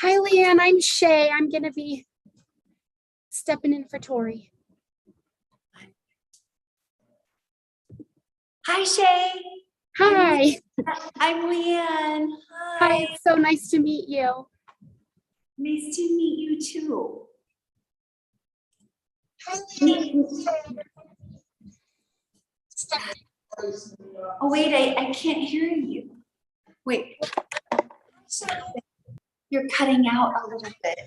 Hi, Leanne. I'm Shay. I'm going to be stepping in for Tori. Hi, Shay. Hi. I'm Leanne. Hi. It's so nice to meet you. Nice to meet you too. Hi, Leanne. Oh, wait, I can't hear you. Wait. You're cutting out a little bit.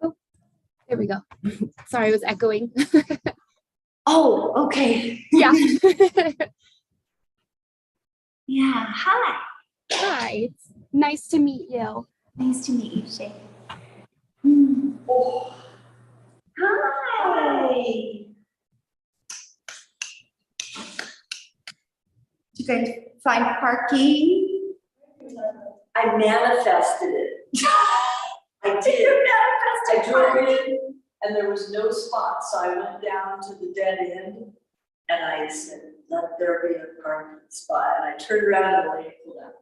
Oh, there we go. Sorry, I was echoing. Oh, okay. Yeah. Yeah, hi. Hi. It's nice to meet you. Nice to meet you, Shay. Oh. Hi. Did you guys find parking? I manifested it. I did. You manifested I drove parking. in and there was no spot, so I went down to the dead end and I said, let there be a parking spot. And I turned around and the lady pulled out.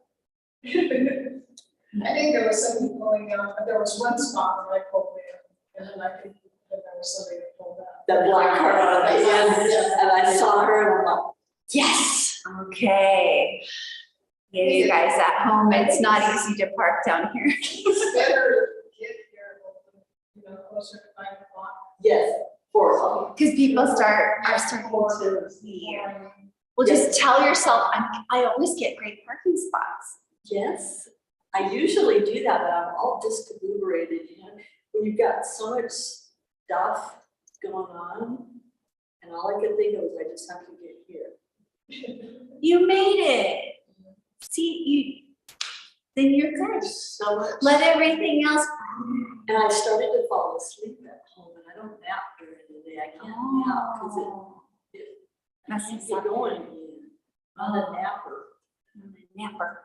I think there was somebody pulling out, but there was one spot where I pulled in, and then I think that there was somebody that pulled out. That black car on the end, and I saw her and I'm like, yes. Okay. Yeah, you guys at home, it's not easy to park down here. It's better to get here, closer to 5 o'clock. Yes, 4 o'clock. Because people are starting to leave. Well, just tell yourself, I always get great parking spots. Yes, I usually do that, but I'm all discombobulated, when you've got so much stuff going on. And all I could think of was I just have to get here. You made it. See, then you're good. So much. Let everything else. And I started to fall asleep at home, and I don't nap during the day. I can't nap because That's I can't get going again. I'm a napper. Napper.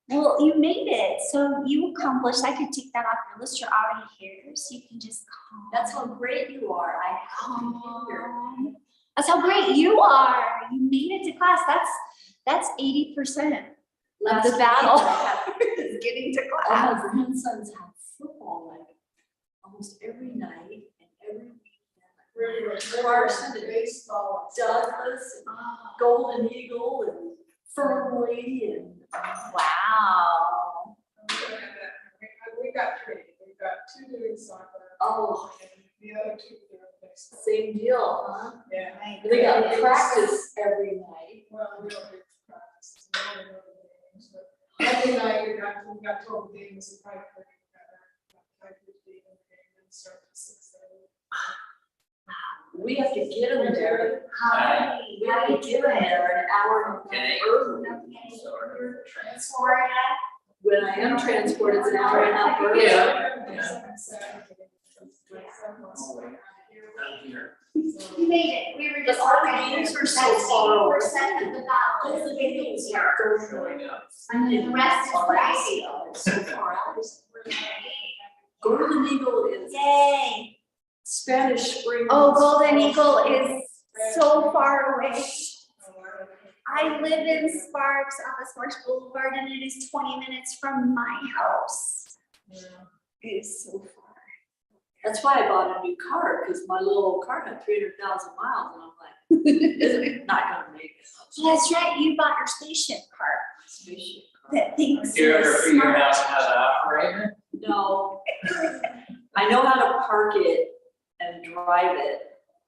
Well, you made it. So you accomplished. I could take that off your list. You're already here, so you can just come. That's how great you are. I have to be here. That's how great you are. You made it to class. That's 80% of the battle. Is getting to All class. my grandsons have football like almost every night and every weekend. Carson and Baseball. Douglas and Golden Eagle and Fernley and Wow. We got 3. We've got 2 doing soccer. oh, And the other 2 doing baseball. same deal, huh? Yeah. They got practice every night. Well, we don't do practice. We don't know the games, but every night we got told the game was a 5:30. About 5:15 and the game didn't start at 6:30. We have to get them there. Hi. We have to get them there an hour and a half early. Transport. When I am transported, it's an hour and a half early. You made it. We were But just. all the games are so far away. 80% of the battle. All the games here. are showing up. And then the rest is crazy. It's so far out. Golden Eagle is Yay. Spanish Spring. Oh, Golden Eagle is so far away. I live in Sparks, off of Sparks Boulevard, and it is 20 minutes from my house. It is so far. That's why I bought a new car, because my little old car had 300,000 miles, and I'm like, it's not gonna make it. That's right, you bought your spaceship car Spaceship car. that thinks Your it's smart. house has an operator? No, I know how to park it and drive it.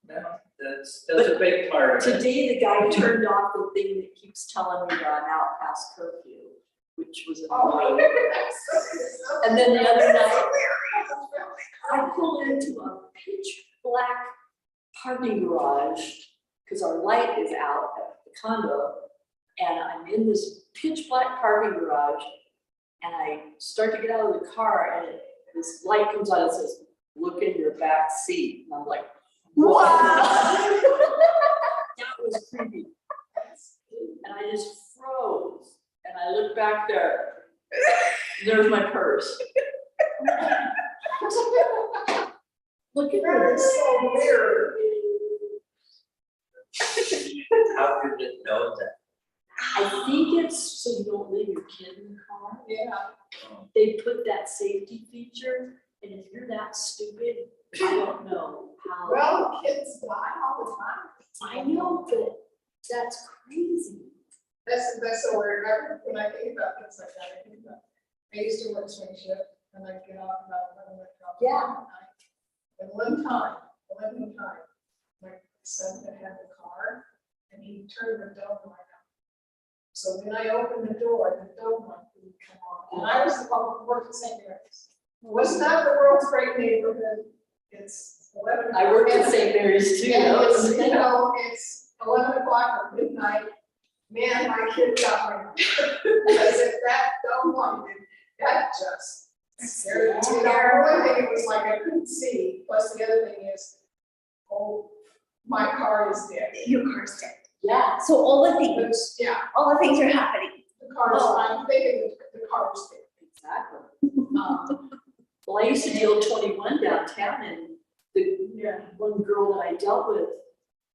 That's a big part of it. Today, the guy turned off the thing that keeps telling me that I'm out past curfew, which was annoying. And then the other night, I pulled into a pitch black parking garage because our light is out at the condo. And I'm in this pitch black parking garage and I start to get out of the car and this light comes on and says, look in your back seat. And I'm like, what? That was creepy. And I just froze and I looked back there. There's my purse. Look at this. So weird. How did it know that? I think it's so you don't leave your kid in the car. Yeah. They put that safety feature, and if you're that stupid, I don't know how. Well, kids die all the time. I know, but that's crazy. That's so weird. When I think about things like that, I think about, I used to work swing shift and I'd get off about 11 o'clock Yeah. at night. And one time, my son had the car and he turned the dome light on. So when I opened the door, the dome light would come on. And I was the one who worked at St. Mary's. Was not the world's great neighborhood. It's 11. I worked at St. Mary's too. And That it's, was- you know, it's 11 o'clock or midnight. Man, my kid got me. Because if that dome light, that just scared me. You know, one thing, it was like I couldn't see. Plus the other thing is, oh, my car is dead. Your car's dead. Yeah. So all the things, It's, yeah, all the things are happening. the car is, I'm thinking the car is dead. Exactly. Well, I used to deal 21 downtown, and the one girl that I dealt with,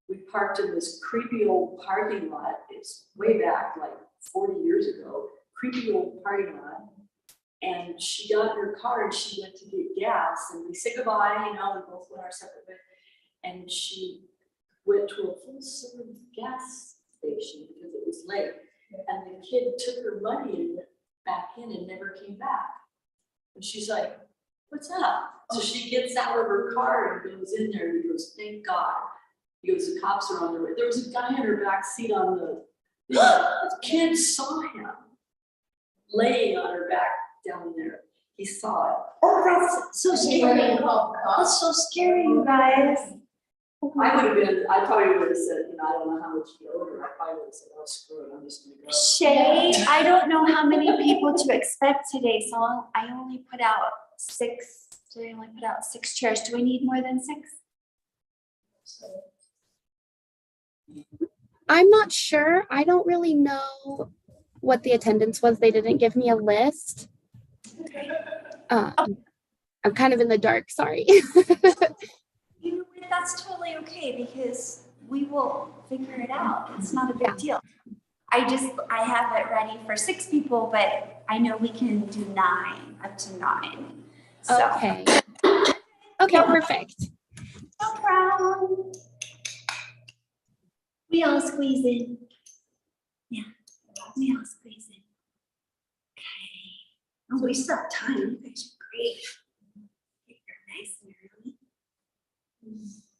we parked in this creepy old parking lot. It's way back, like 40 years ago, creepy old parking lot. And she got in her car and she went to get gas, and we said goodbye, you know, we both went our separate ways. And she went to a full service gas station because it was late. And the kid took her money and went back in and never came back. And she's like, what's up? So she gets out of her car and goes in there and he goes, thank God. He goes, the cops are on their way. There was a guy in her back seat on the kid saw him laying on her back down there. He saw it. Oh, that's so scary. That's so scary, you guys. I probably would have said, you know, I don't know how much you owe her. I probably would have said, oh, screw it, I'm just gonna go. Shay, I don't know how many people to expect today, so I only put out 6. Did I only put out 6 chairs? Do we need more than 6? I'm not sure. I don't really know what the attendance was. They didn't give me a list. I'm kind of in the dark, sorry. You know what, that's totally okay because we will figure it out. It's not a big deal. I have it ready for 6 people, but I know we can do 9, up to 9. So, Okay. Okay, perfect. no problem. We all squeeze in. Yeah, we all squeeze in. Okay. Oh, we still have time. You guys are great. You're nice and early.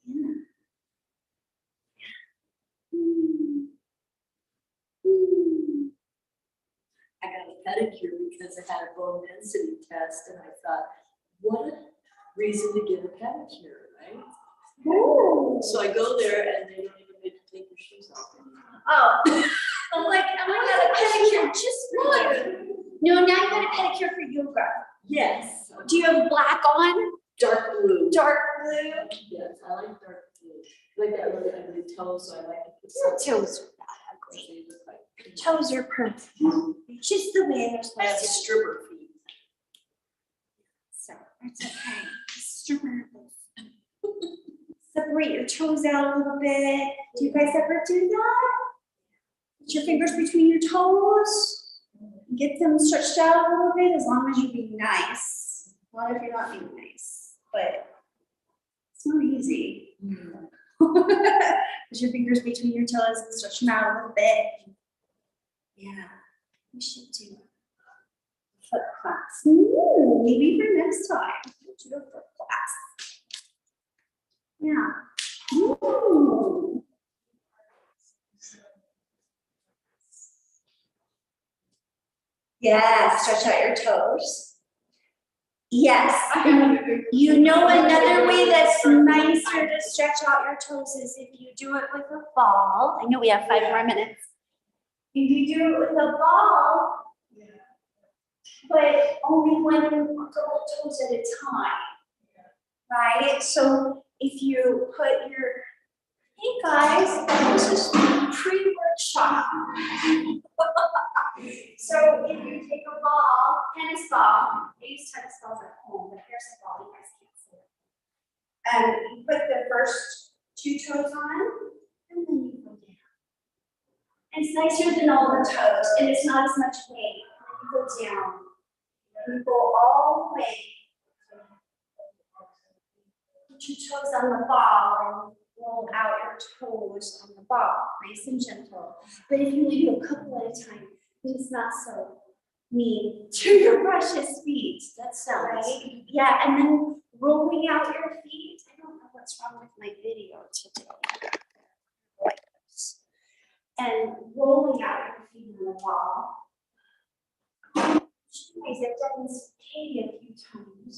Yeah. I got a pedicure because I had a bone density test, and I thought, what a reason to get a pedicure, right? Oh. So I go there and they don't even make you take your shoes off anymore. Oh. I'm like, oh my God, a pedicure just for you. No, now you got a pedicure for yoga. Yes. Do you have black on? Dark blue. Dark blue? Yes, I like dark blue. Like that really ugly toes, so I like to put Your something. toes are not ugly. They look like Your toes are perfect. Just the way they're I have supposed to. stripper feet. So it's okay. Stripper. Separate your toes out a little bit. Do you guys ever do that? Put your fingers between your toes. Get them stretched out a little bit as long as you're being nice. Not if you're not being nice, but it's not easy. Put your fingers between your toes and stretch them out a little bit. Yeah, we should do a foot class. Ooh, maybe for next time. We'll do a foot class. Yeah. Ooh. Yes, stretch out your toes. Yes. You know another way that's nicer to stretch out your toes is if you do it with a ball. I know we have 5 more minutes. If you do it with a ball, but only one couple toes at a time, right? So if you put your, hey guys, this is pre-workshop. So if you take a ball, tennis ball, I use tennis balls at home, but here's a ball, you guys can't see it. And you put the first 2 toes on, and then you go down. And nicer than all the toes, and it's not as much weight. You go down, you go all the way. Put your toes on the ball and roll out your toes on the ball, nice and gentle. But if you do a couple at a time, it's not so mean to your precious feet. That sounds. Right? Yeah, and then rolling out your feet. I don't know what's wrong with my video today. Like this. And rolling out your feet on the ball. Nice, I've done this Katie a few times.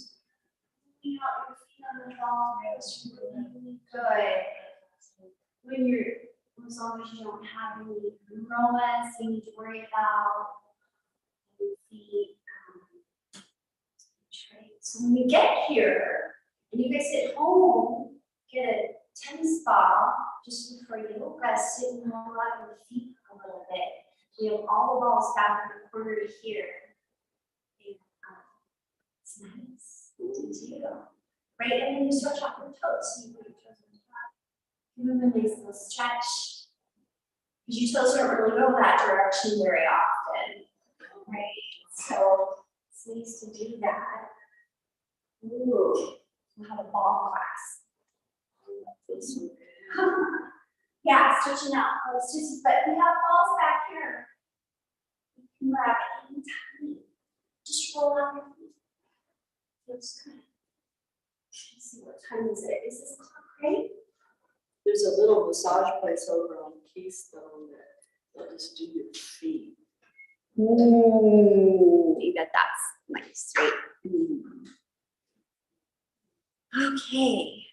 Rolling out your feet on the ball. That's really good. When you're, as long as you don't have any aromas you need to worry about. Your feet. So when you get here, and you guys at home, get a tennis ball just for yoga, sit and roll out your feet a little bit. You have all the balls back in the corner here. And, it's nice to do. Right, and then you stretch out your toes. So you put your toes on top. Give them a nice little stretch. Because your toes don't really go that direction very often. Right, so it's nice to do that. Ooh, we'll have a ball class. Yeah, stretching out. It's just, but we have balls back here. You can grab it anytime. Just roll out your feet. Feels good. Let's see, what time is it? Is this clock right? There's a little massage place over on Keystone that they'll just do your feet. Ooh, you bet that's nice, right? Okay.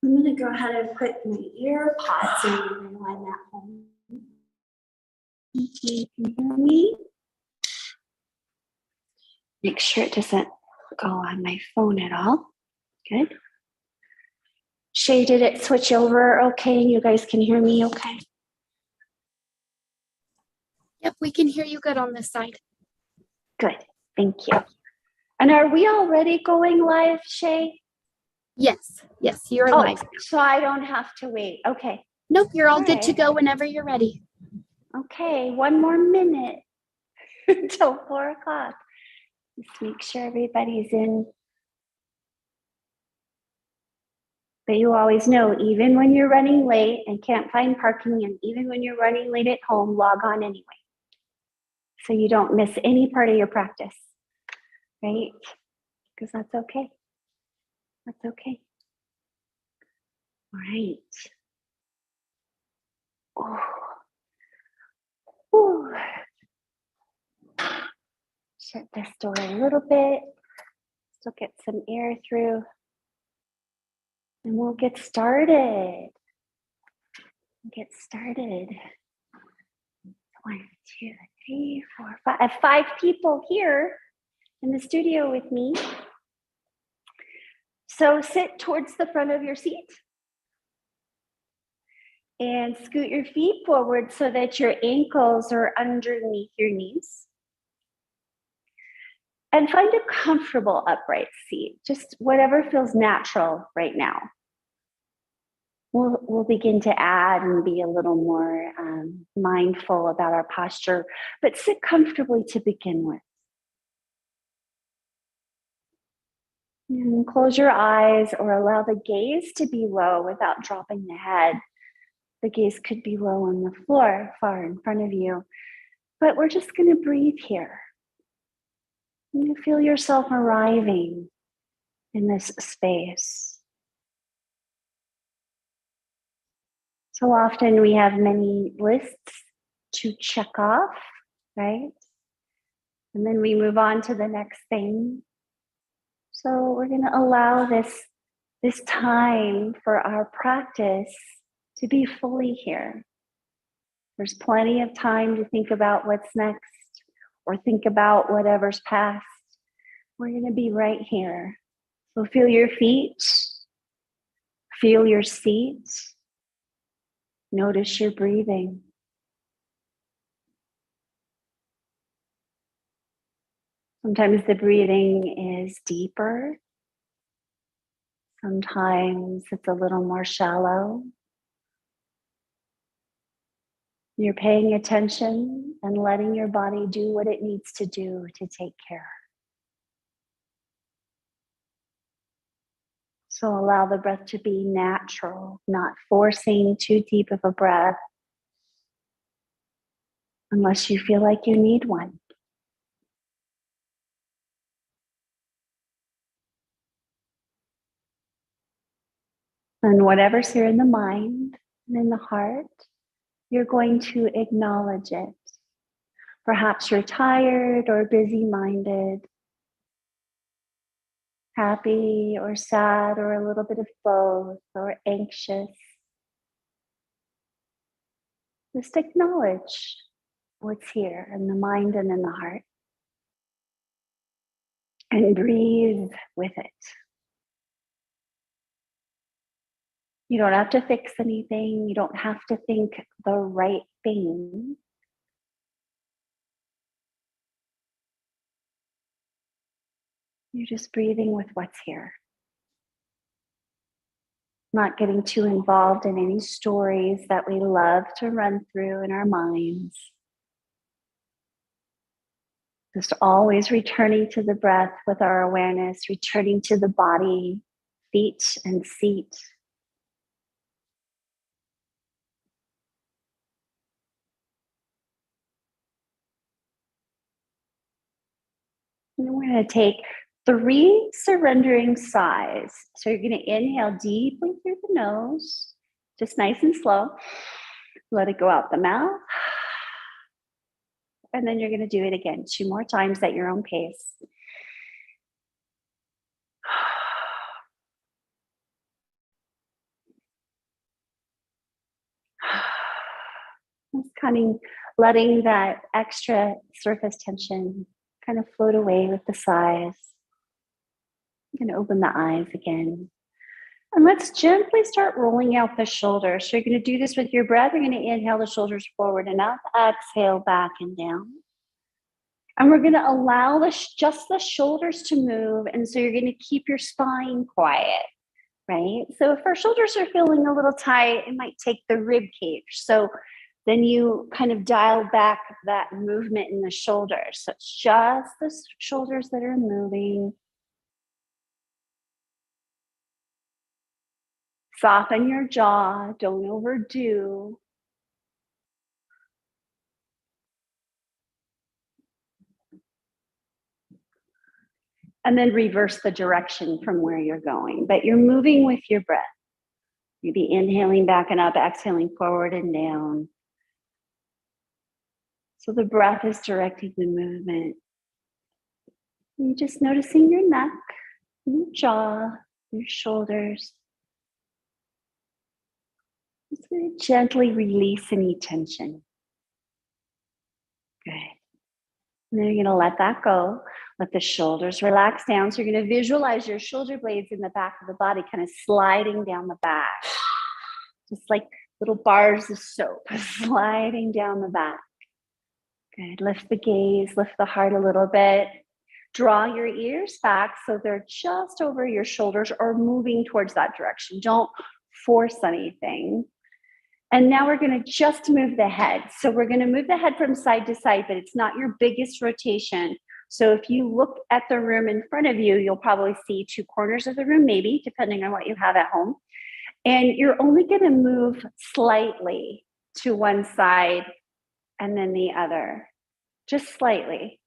I'm gonna go ahead and put my ear pods in while I'm at home. Okay, you can hear me? Make sure it doesn't go on my phone at all. Good. Shay, did it switch over okay? You guys can hear me okay? Yep, we can hear you good on this side. Good, thank you. And are we already going live, Shay? Yes, you're Oh, live. so I don't have to wait. Okay. Nope, you're all good to Alright. go whenever you're ready. Okay, one more minute until 4 o'clock. Let's make sure everybody's in. But you always know, even when you're running late and can't find parking, and even when you're running late at home, log on anyway. So you don't miss any part of your practice, right? Because that's okay. That's okay. All right. Ooh. Shut this door a little bit. Still get some air through. And we'll get started. Get started. 1, 2, 3, 4, 5. I have 5 people here in the studio with me. So sit towards the front of your seat. And scoot your feet forward so that your ankles are underneath your knees. And find a comfortable upright seat, just whatever feels natural right now. We'll begin to add and be a little more mindful about our posture, but sit comfortably to begin with. And close your eyes or allow the gaze to be low without dropping the head. The gaze could be low on the floor, far in front of you, but we're just going to breathe here. You feel yourself arriving in this space. So often we have many lists to check off, right? And then we move on to the next thing. So we're going to allow this time for our practice to be fully here. There's plenty of time to think about what's next or think about whatever's past. We're going to be right here. So feel your feet, feel your seat, notice your breathing. Sometimes the breathing is deeper. Sometimes it's a little more shallow. You're paying attention and letting your body do what it needs to do to take care. So allow the breath to be natural, not forcing too deep of a breath unless you feel like you need one. And whatever's here in the mind and in the heart, you're going to acknowledge it. Perhaps you're tired or busy-minded, happy or sad or a little bit of both, or anxious. Just acknowledge what's here in the mind and in the heart. And breathe with it. You don't have to fix anything. You don't have to think the right thing. You're just breathing with what's here. Not getting too involved in any stories that we love to run through in our minds. Just always returning to the breath with our awareness, returning to the body, feet and seat. And we're going to take 3 surrendering sighs. So you're going to inhale deeply through the nose, just nice and slow. Let it go out the mouth. And then you're going to do it again 2 more times at your own pace. Just kind of letting that extra surface tension kind of float away with the sighs. You can open the eyes again. And let's gently start rolling out the shoulders. So you're going to do this with your breath. You're going to inhale the shoulders forward and up, exhale back and down. And we're going to allow just the shoulders to move. And so you're going to keep your spine quiet, right? So if our shoulders are feeling a little tight, it might take the rib cage. So then you kind of dial back that movement in the shoulders. So it's just the shoulders that are moving. Soften your jaw, don't overdo. And then reverse the direction from where you're going. But you're moving with your breath. You'd be inhaling back and up, exhaling forward and down. So the breath is directing the movement. You're just noticing your neck, your jaw, your shoulders. Just very gently release any tension. Good. And then you're going to let that go. Let the shoulders relax down. So you're going to visualize your shoulder blades in the back of the body kind of sliding down the back. Just like little bars of soap sliding down the back. Good. Lift the gaze, lift the heart a little bit. Draw your ears back so they're just over your shoulders or moving towards that direction. Don't force anything. And now we're going to just move the head. So we're going to move the head from side to side, but it's not your biggest rotation. So if you look at the room in front of you, you'll probably see 2 corners of the room, maybe, depending on what you have at home. And you're only going to move slightly to one side and then the other, just slightly.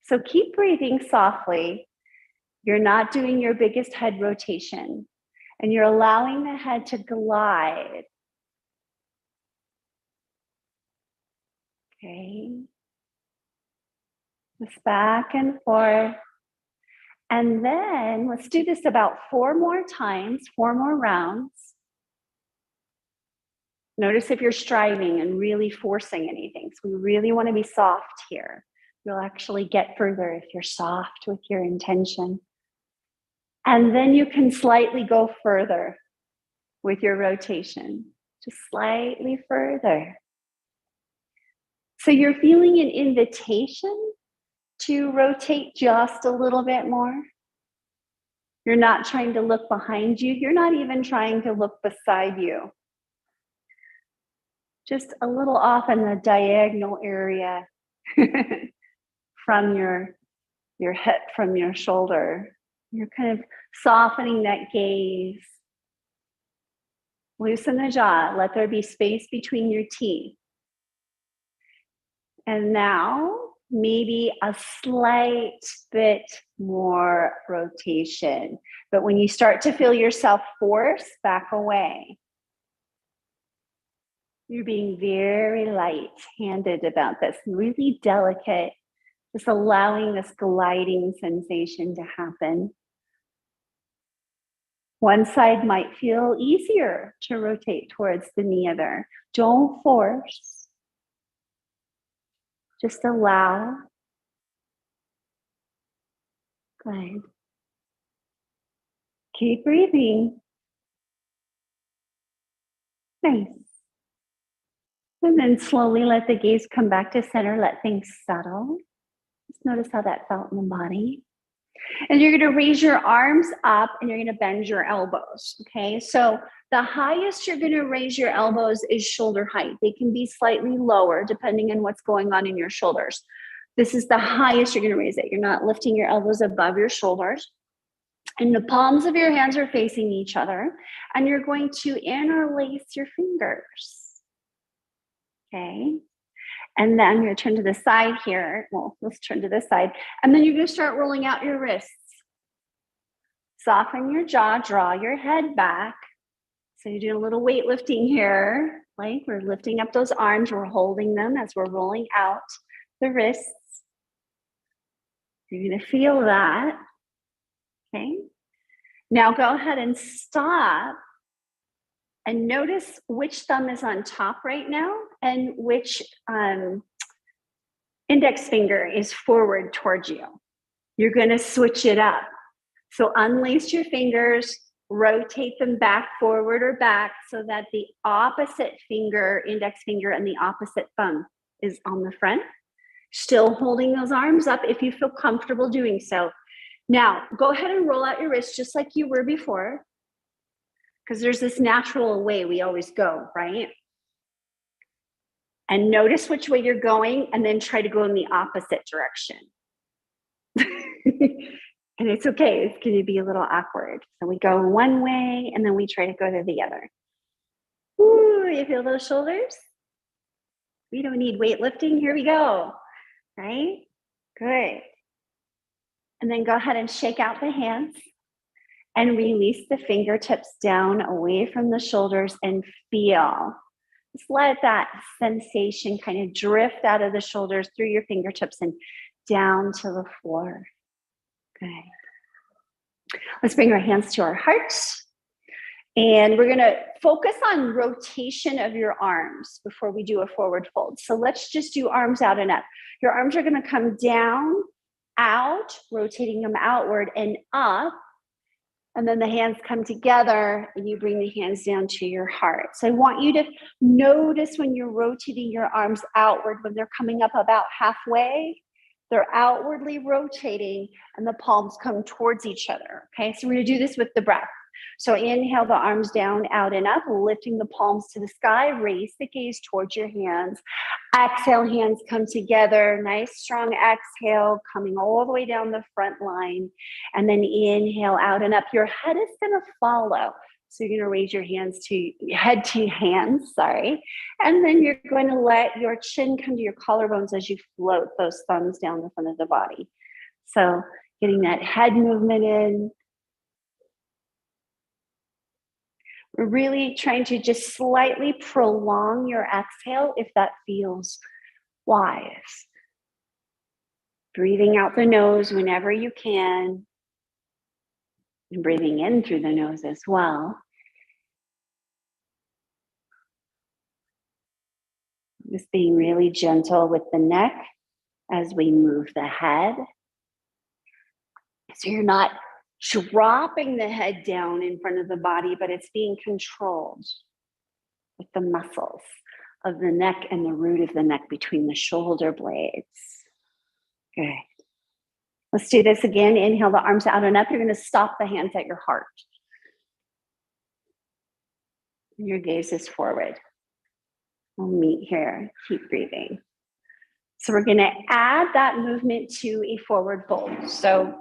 So keep breathing softly. You're not doing your biggest head rotation, and you're allowing the head to glide. Okay. Just back and forth. And then let's do this about 4 more times, 4 more rounds. Notice if you're striving and really forcing anything. So we really want to be soft here. You'll actually get further if you're soft with your intention. And then you can slightly go further with your rotation, just slightly further. So you're feeling an invitation to rotate just a little bit more. You're not trying to look behind you. You're not even trying to look beside you. just a little off in the diagonal area from your hip, from your shoulder. You're kind of softening that gaze. Loosen the jaw. Let there be space between your teeth. And now, maybe a slight bit more rotation. But when you start to feel yourself force, back away. You're being very light-handed about this, really delicate, just allowing this gliding sensation to happen. One side might feel easier to rotate towards than the other. Don't force. Just allow. Good. Keep breathing. Nice. And then slowly let the gaze come back to center. Let things settle. Just notice how that felt in the body. And you're going to raise your arms up and you're going to bend your elbows. Okay, so the highest you're going to raise your elbows is shoulder height. They can be slightly lower depending on what's going on in your shoulders. This is the highest you're going to raise it. You're not lifting your elbows above your shoulders. And the palms of your hands are facing each other. And you're going to interlace your fingers. Okay. And then you're going to turn to the side here. Well, let's turn to this side. And then you're going to start rolling out your wrists. Soften your jaw, draw your head back. So you're doing a little weightlifting here. Like we're lifting up those arms. We're holding them as we're rolling out the wrists. You're going to feel that. Okay. Now go ahead and stop. And notice which thumb is on top right now and which index finger is forward towards you. You're going to switch it up. So unlace your fingers, rotate them back, forward or back, so that the opposite finger, index finger, and the opposite thumb is on the front. Still holding those arms up if you feel comfortable doing so. Now, go ahead and roll out your wrists just like you were before. Because there's this natural way we always go, right? And notice which way you're going and then try to go in the opposite direction. And it's okay, it's going to be a little awkward. So we go one way and then we try to go to the other. Ooh, you feel those shoulders? We don't need weightlifting, here we go, right? Good. And then go ahead and shake out the hands. And release the fingertips down away from the shoulders and feel. Just let that sensation kind of drift out of the shoulders through your fingertips and down to the floor. Good. Let's bring our hands to our hearts. And we're going to focus on rotation of your arms before we do a forward fold. So let's just do arms out and up. Your arms are going to come down, out, rotating them outward and up. And then the hands come together and you bring the hands down to your heart. So I want you to notice when you're rotating your arms outward, when they're coming up about halfway, they're outwardly rotating and the palms come towards each other. Okay, so we're going to do this with the breath. So inhale the arms down, out and up, lifting the palms to the sky, raise the gaze towards your hands. Exhale, hands come together, nice strong exhale, coming all the way down the front line. And then inhale out and up. Your head is gonna follow. So you're gonna raise your head to hands, And then you're going to let your chin come to your collarbones as you float those thumbs down the front of the body. So getting that head movement in. We're really trying to just slightly prolong your exhale if that feels wise. Breathing out the nose whenever you can. And breathing in through the nose as well. Just being really gentle with the neck as we move the head. So you're not dropping the head down in front of the body, but it's being controlled with the muscles of the neck and the root of the neck between the shoulder blades. Good. Let's do this again. Inhale the arms out and up. You're going to stop the hands at your heart. And your gaze is forward. We'll meet here. Keep breathing. So we're going to add that movement to a forward fold. So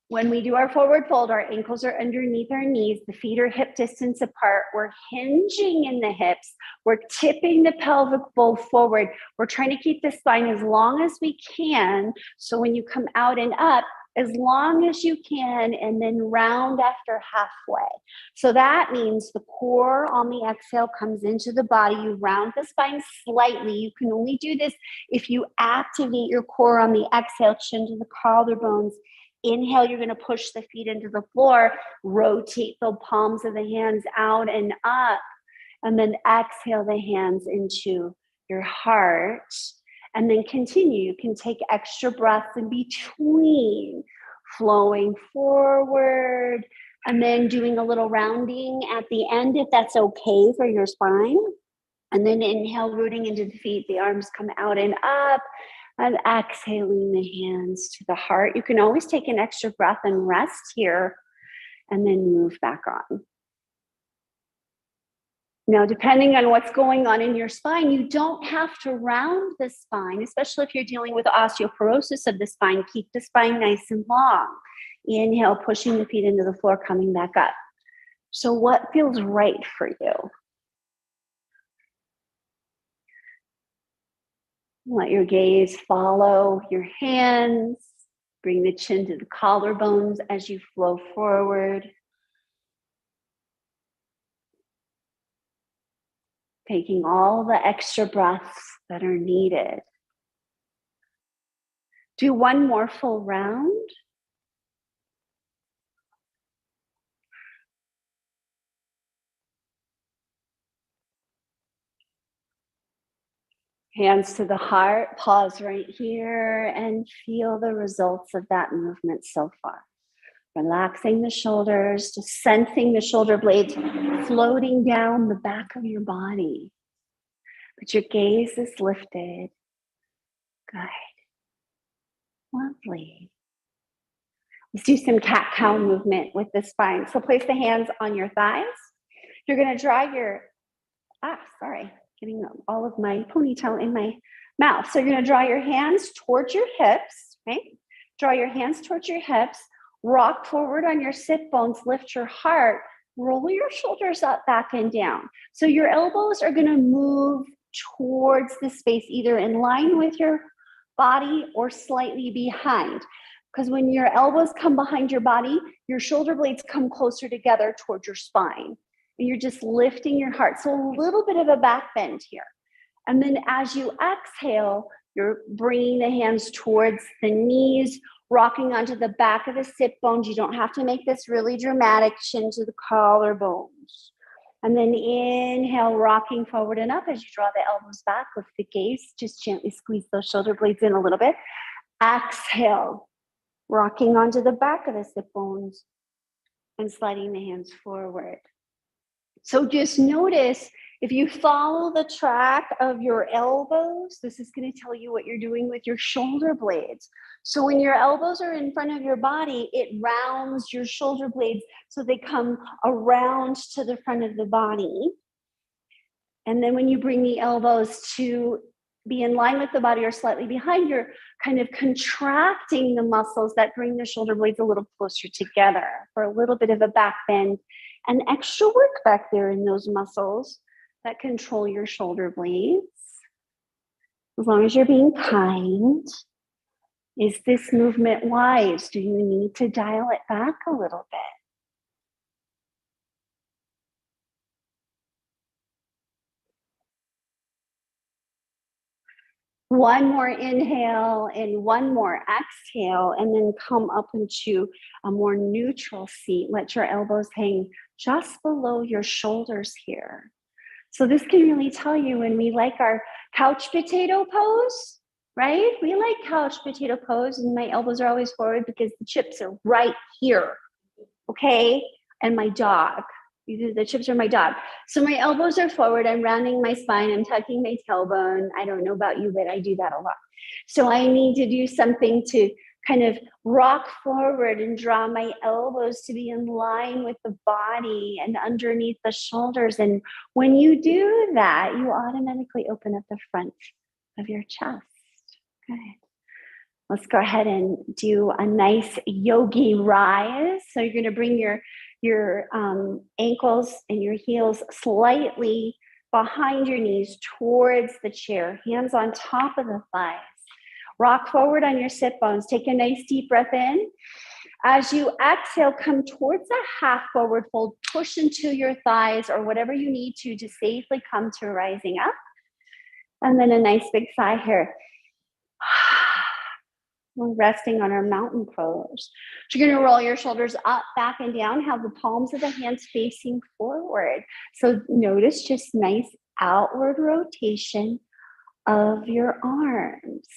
when we do our forward fold, our ankles are underneath our knees, the feet are hip distance apart, we're hinging in the hips, we're tipping the pelvic bowl forward, we're trying to keep the spine as long as we can, so when you come out and up, as long as you can, and then round after halfway. So that means the core on the exhale comes into the body, you round the spine slightly, you can only do this if you activate your core on the exhale, chin to the collarbones. Inhale, you're going to push the feet into the floor, rotate the palms of the hands out and up, and then exhale the hands into your heart, and then continue. You can take extra breaths in between, flowing forward, and then doing a little rounding at the end if that's okay for your spine. And then inhale, rooting into the feet, the arms come out and up, and exhaling the hands to the heart. You can always take an extra breath and rest here, and then move back on. Now, depending on what's going on in your spine, you don't have to round the spine, especially if you're dealing with osteoporosis of the spine. Keep the spine nice and long. Inhale, pushing the feet into the floor, coming back up. So what feels right for you? Let your gaze follow your hands. Bring the chin to the collarbones as you flow forward. Taking all the extra breaths that are needed. Do one more full round. Hands to the heart, pause right here and feel the results of that movement so far. Relaxing the shoulders, just sensing the shoulder blades floating down the back of your body. But your gaze is lifted. Good. Lovely. Let's do some cat-cow movement with the spine. So place the hands on your thighs. You're going to draw your, getting all of my ponytail in my mouth. So you're going to draw your hands towards your hips, right? Draw your hands towards your hips, rock forward on your sit bones, lift your heart, roll your shoulders up, back, and down. So your elbows are going to move towards the space, either in line with your body or slightly behind. Because when your elbows come behind your body, your shoulder blades come closer together towards your spine. And you're just lifting your heart. So a little bit of a back bend here. And then as you exhale, you're bringing the hands towards the knees, rocking onto the back of the sit bones. You don't have to make this really dramatic, chin to the collarbones. And then inhale, rocking forward and up as you draw the elbows back, lift the gaze, just gently squeeze those shoulder blades in a little bit. Exhale, rocking onto the back of the sit bones and sliding the hands forward. So just notice, if you follow the track of your elbows, this is going to tell you what you're doing with your shoulder blades. So when your elbows are in front of your body, it rounds your shoulder blades so they come around to the front of the body. And then when you bring the elbows to be in line with the body or slightly behind, you're kind of contracting the muscles that bring the shoulder blades a little closer together for a little bit of a back bend and extra work back there in those muscles that control your shoulder blades. As long as you're being kind. Is this movement wise? Do you need to dial it back a little bit? One more inhale and one more exhale, and then come up into a more neutral seat. Let your elbows hang just below your shoulders here. So this can really tell you when we like our couch potato pose, right? We like couch potato pose, and my elbows are always forward because the chips are right here, okay? And my dog. The chips are my dog. So my elbows are forward. I'm rounding my spine. I'm tucking my tailbone. I don't know about you, but I do that a lot. So I need to do something to kind of rock forward and draw my elbows to be in line with the body and underneath the shoulders. And when you do that, you automatically open up the front of your chest. Good. Let's go ahead and do a nice yogi rise. So you're going to bring your ankles and your heels slightly behind your knees towards the chair, hands on top of the thighs. Rock forward on your sit bones. Take a nice deep breath in. As you exhale, come towards a half forward fold. Push into your thighs or whatever you need to safely come to rising up. And then a nice big sigh here. We're resting on our mountain pose. So you're going to roll your shoulders up, back, and down. Have the palms of the hands facing forward. So notice just nice outward rotation of your arms.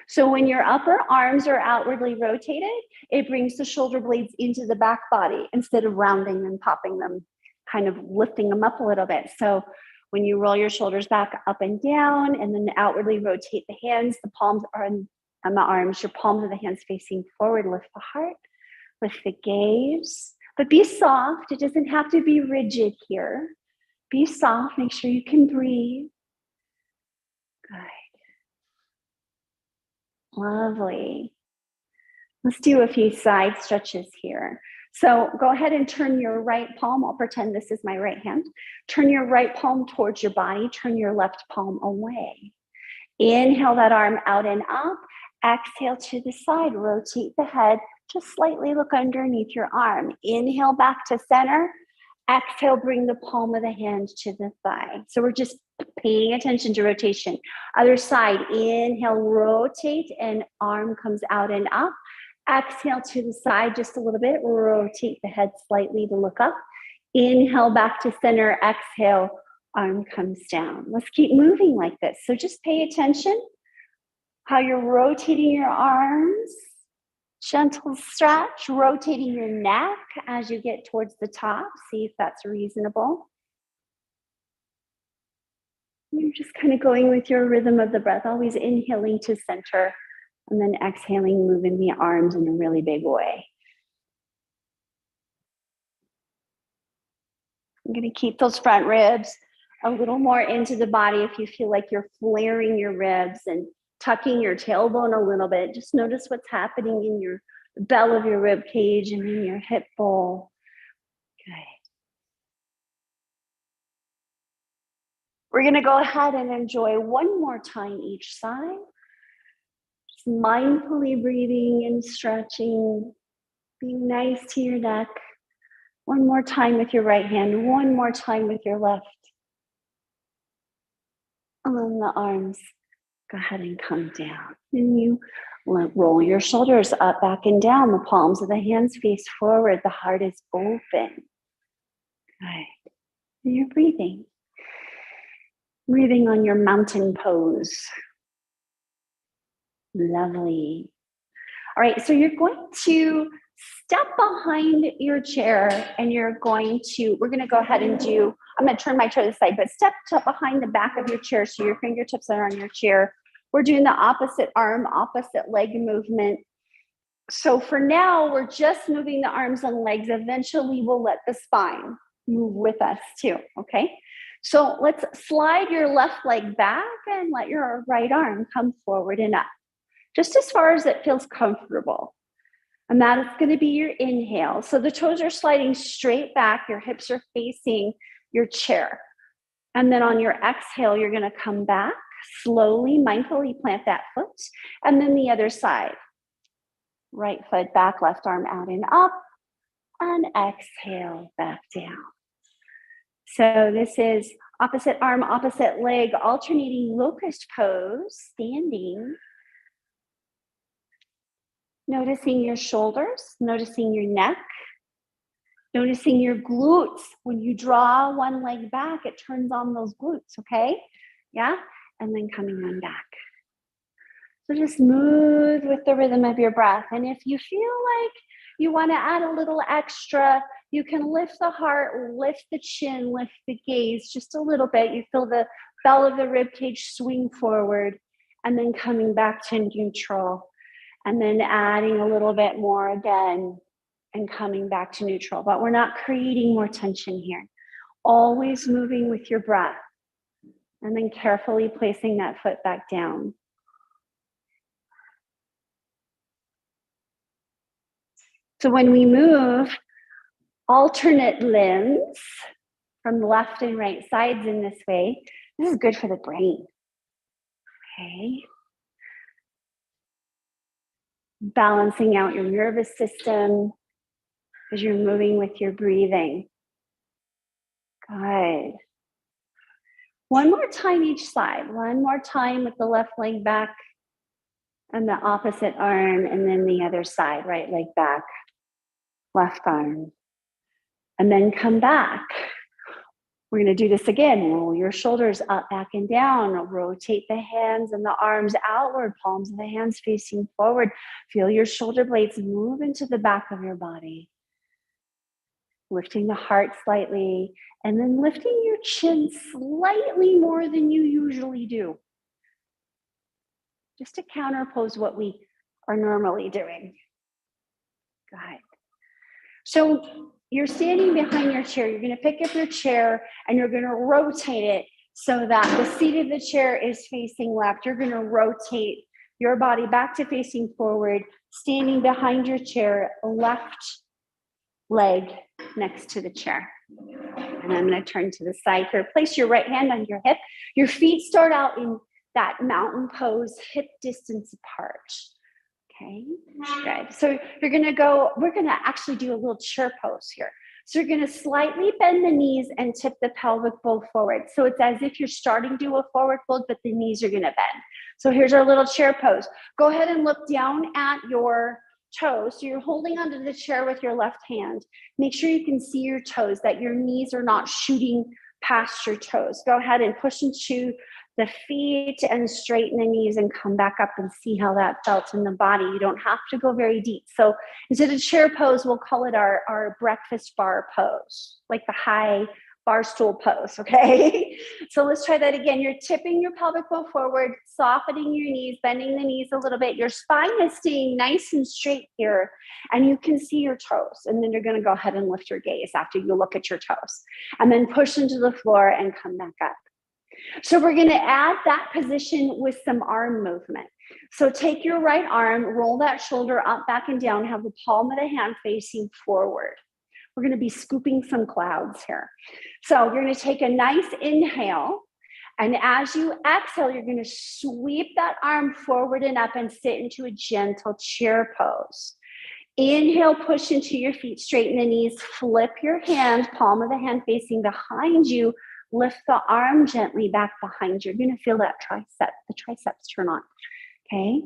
So when your upper arms are outwardly rotated, it brings the shoulder blades into the back body instead of rounding and popping them, kind of lifting them up a little bit. So when you roll your shoulders back up and down and then outwardly rotate the hands, the palms are on the arms, your palms of the hands facing forward. Lift the heart, lift the gaze, but be soft. It doesn't have to be rigid here. Be soft, make sure you can breathe. Good. Lovely. Let's do a few side stretches here. So go ahead and turn your right palm. I'll pretend this is my right hand. Turn your right palm towards your body. Turn your left palm away. Inhale that arm out and up. Exhale to the side. Rotate the head. Just slightly look underneath your arm. Inhale back to center. Exhale, bring the palm of the hand to the thigh. So we're just paying attention to rotation. Other side. Inhale, rotate, and arm comes out and up. Exhale to the side just a little bit. Rotate the head slightly to look up. Inhale back to center. Exhale, arm comes down. Let's keep moving like this. So just pay attention how you're rotating your arms. Gentle stretch, rotating your neck as you get towards the top. See if that's reasonable. You're just kind of going with your rhythm of the breath, always inhaling to center and then exhaling, moving the arms in a really big way. I'm going to keep those front ribs a little more into the body. If you feel like you're flaring your ribs and tucking your tailbone a little bit, just notice what's happening in your bell of your rib cage and in your hip bowl. Good. We're going to go ahead and enjoy one more time each side. Just mindfully breathing and stretching, being nice to your neck. One more time with your right hand, one more time with your left. And then the arms go ahead and come down. And you roll your shoulders up, back, and down. The palms of the hands face forward. The heart is open. Good. And you're breathing. Breathing on your mountain pose. Lovely. All right, so you're going to step behind your chair and we're going to go ahead and I'm going to turn my chair to the side, but step behind the back of your chair so your fingertips are on your chair. We're doing the opposite arm, opposite leg movement. So for now, we're just moving the arms and legs. Eventually, we'll let the spine move with us too, okay? So let's slide your left leg back and let your right arm come forward and up, just as far as it feels comfortable. And that is going to be your inhale. So the toes are sliding straight back. Your hips are facing your chair. And then on your exhale, you're going to come back. Slowly, mindfully plant that foot. And then the other side. Right foot back, left arm out and up. And exhale, back down. So this is opposite arm, opposite leg, alternating locust pose, standing. Noticing your shoulders, noticing your neck, noticing your glutes. When you draw one leg back, it turns on those glutes, okay? Yeah? And then coming on back. So just move with the rhythm of your breath. And if you feel like you want to add a little extra, you can lift the heart, lift the chin, lift the gaze just a little bit. You feel the bell of the rib cage swing forward and then coming back to neutral. and then adding a little bit more again and coming back to neutral. But we're not creating more tension here. Always moving with your breath, and then carefully placing that foot back down. So when we move alternate limbs from left and right sides in this way, this is good for the brain. Okay. Balancing out your nervous system as you're moving with your breathing. Good. One more time each side. One more time with the left leg back and the opposite arm, and then the other side, right leg back, left arm. And then come back. We're going to do this again. Roll your shoulders up, back, and down. Rotate the hands and the arms outward, palms of the hands facing forward. Feel your shoulder blades move into the back of your body. Lifting the heart slightly, and then lifting your chin slightly more than you usually do. Just to counterpose what we are normally doing. Good. So you're standing behind your chair. You're going to pick up your chair and you're going to rotate it so that the seat of the chair is facing left. You're going to rotate your body back to facing forward, standing behind your chair, left leg next to the chair. And I'm going to turn to the side here. Place your right hand on your hip. Your feet start out in that mountain pose, hip distance apart. Okay, good. So you're going to go, we're going to actually do a little chair pose here. So you're going to slightly bend the knees and tip the pelvic bowl forward. So it's as if you're starting to do a forward fold, but the knees are going to bend. So here's our little chair pose. Go ahead and look down at your toes. So you're holding onto the chair with your left hand. Make sure you can see your toes, that your knees are not shooting past your toes. Go ahead and push into the feet and straighten the knees and come back up and see how that felt in the body. You don't have to go very deep. So instead of chair pose, we'll call it our breakfast bar pose, like the high bar stool pose, okay? So let's try that again. You're tipping your pelvic bowl forward, softening your knees, bending the knees a little bit. Your spine is staying nice and straight here, and you can see your toes. And then you're gonna go ahead and lift your gaze after you look at your toes. And then push into the floor and come back up. So we're going to add that position with some arm movement. So take your right arm, roll that shoulder up, back, and down, have the palm of the hand facing forward. We're going to be scooping some clouds here. So you're going to take a nice inhale, and as you exhale, you're going to sweep that arm forward and up and sit into a gentle chair pose. Inhale, push into your feet, straighten the knees, flip your hand, palm of the hand facing behind you. Lift the arm gently back behind you. You're going to feel that the triceps turn on, okay?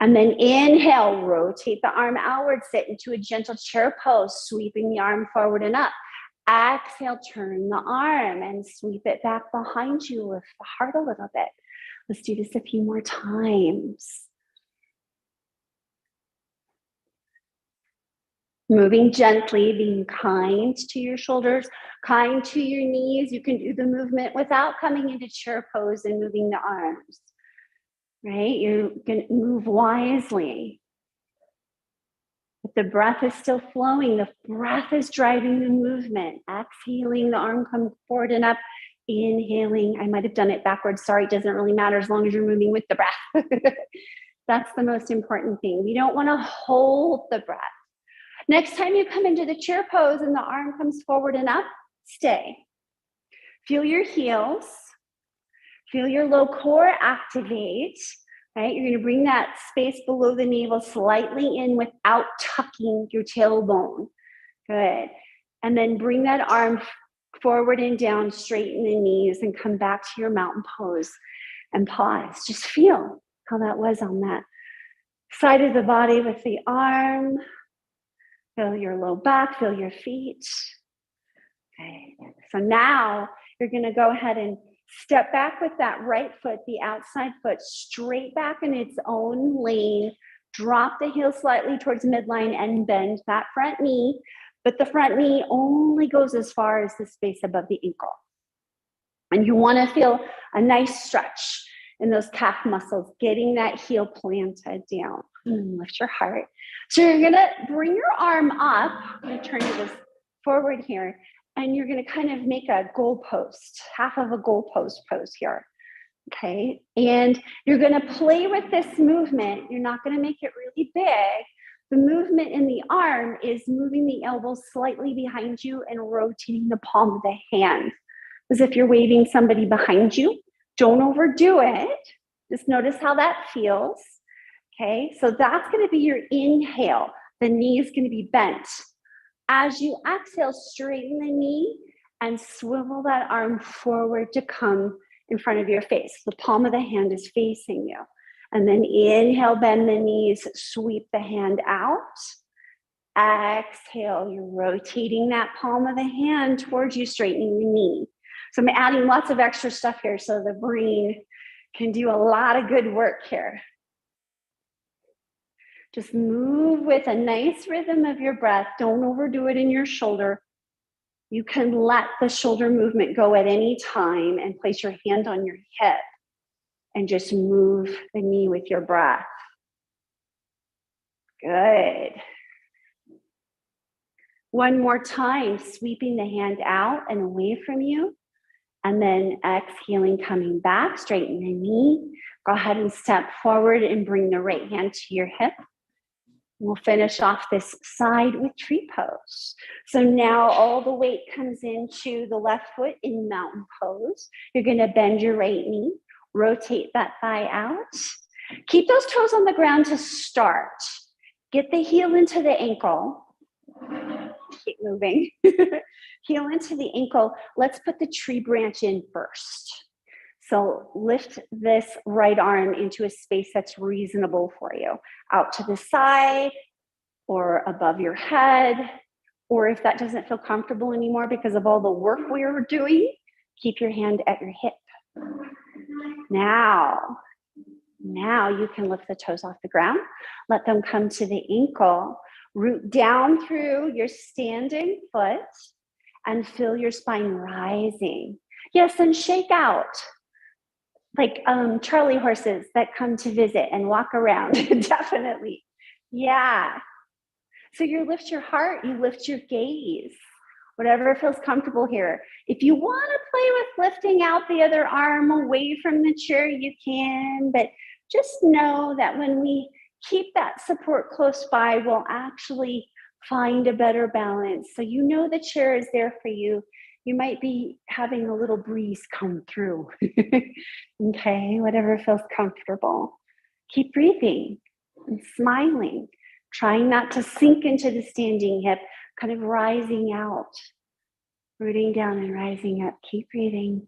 And then inhale, rotate the arm outward, sit into a gentle chair pose, sweeping the arm forward and up. Exhale, turn the arm and sweep it back behind you. Lift the heart a little bit. Let's do this a few more times. Moving gently, being kind to your shoulders, kind to your knees. You can do the movement without coming into chair pose and moving the arms, right? You can move wisely. But the breath is still flowing. The breath is driving the movement. Exhaling, the arm comes forward and up. Inhaling, I might have done it backwards. Sorry, it doesn't really matter as long as you're moving with the breath. That's the most important thing. We don't want to hold the breath. Next time you come into the chair pose and the arm comes forward and up, stay. Feel your heels. Feel your low core activate, right? You're going to bring that space below the navel slightly in without tucking your tailbone. Good. And then bring that arm forward and down, straighten the knees, and come back to your mountain pose and pause. Just feel how that was on that side of the body with the arm. Feel your low back, feel your feet. Okay. So now you're going to go ahead and step back with that right foot, the outside foot, straight back in its own lane. Drop the heel slightly towards midline and bend that front knee. But the front knee only goes as far as the space above the ankle. And you want to feel a nice stretch in those calf muscles, getting that heel planted down. Lift your heart. So you're gonna bring your arm up. I'm gonna turn you this forward here, and you're gonna kind of make a goalpost, half of a goalpost pose here. Okay, and you're gonna play with this movement. You're not gonna make it really big. The movement in the arm is moving the elbows slightly behind you and rotating the palm of the hand, as if you're waving somebody behind you. Don't overdo it. Just notice how that feels. Okay, so that's going to be your inhale. The knee is going to be bent. As you exhale, straighten the knee and swivel that arm forward to come in front of your face. The palm of the hand is facing you. And then inhale, bend the knees, sweep the hand out. Exhale, you're rotating that palm of the hand towards you, straightening the knee. So I'm adding lots of extra stuff here so the brain can do a lot of good work here. Just move with a nice rhythm of your breath. Don't overdo it in your shoulder. You can let the shoulder movement go at any time and place your hand on your hip and just move the knee with your breath. Good. One more time, sweeping the hand out and away from you. And then exhaling, coming back, straighten the knee. Go ahead and step forward and bring the right hand to your hip. We'll finish off this side with tree pose. So now all the weight comes into the left foot in mountain pose. You're gonna bend your right knee, rotate that thigh out. Keep those toes on the ground to start. Get the heel into the ankle. Keep moving. Heel into the ankle. Let's put the tree branch in first. So lift this right arm into a space that's reasonable for you. Out to the side or above your head. Or if that doesn't feel comfortable anymore because of all the work we were doing, keep your hand at your hip. Now you can lift the toes off the ground. Let them come to the ankle. Root down through your standing foot and feel your spine rising. Yes, and shake out. Like Charlie horses that come to visit and walk around, definitely. Yeah. So you lift your heart, you lift your gaze, whatever feels comfortable here. If you want to play with lifting out the other arm away from the chair, you can, but just know that when we keep that support close by, we'll actually find a better balance. So you know the chair is there for you. You might be having a little breeze come through. Okay, whatever feels comfortable. Keep breathing and smiling, trying not to sink into the standing hip, kind of rising out, rooting down and rising up. Keep breathing.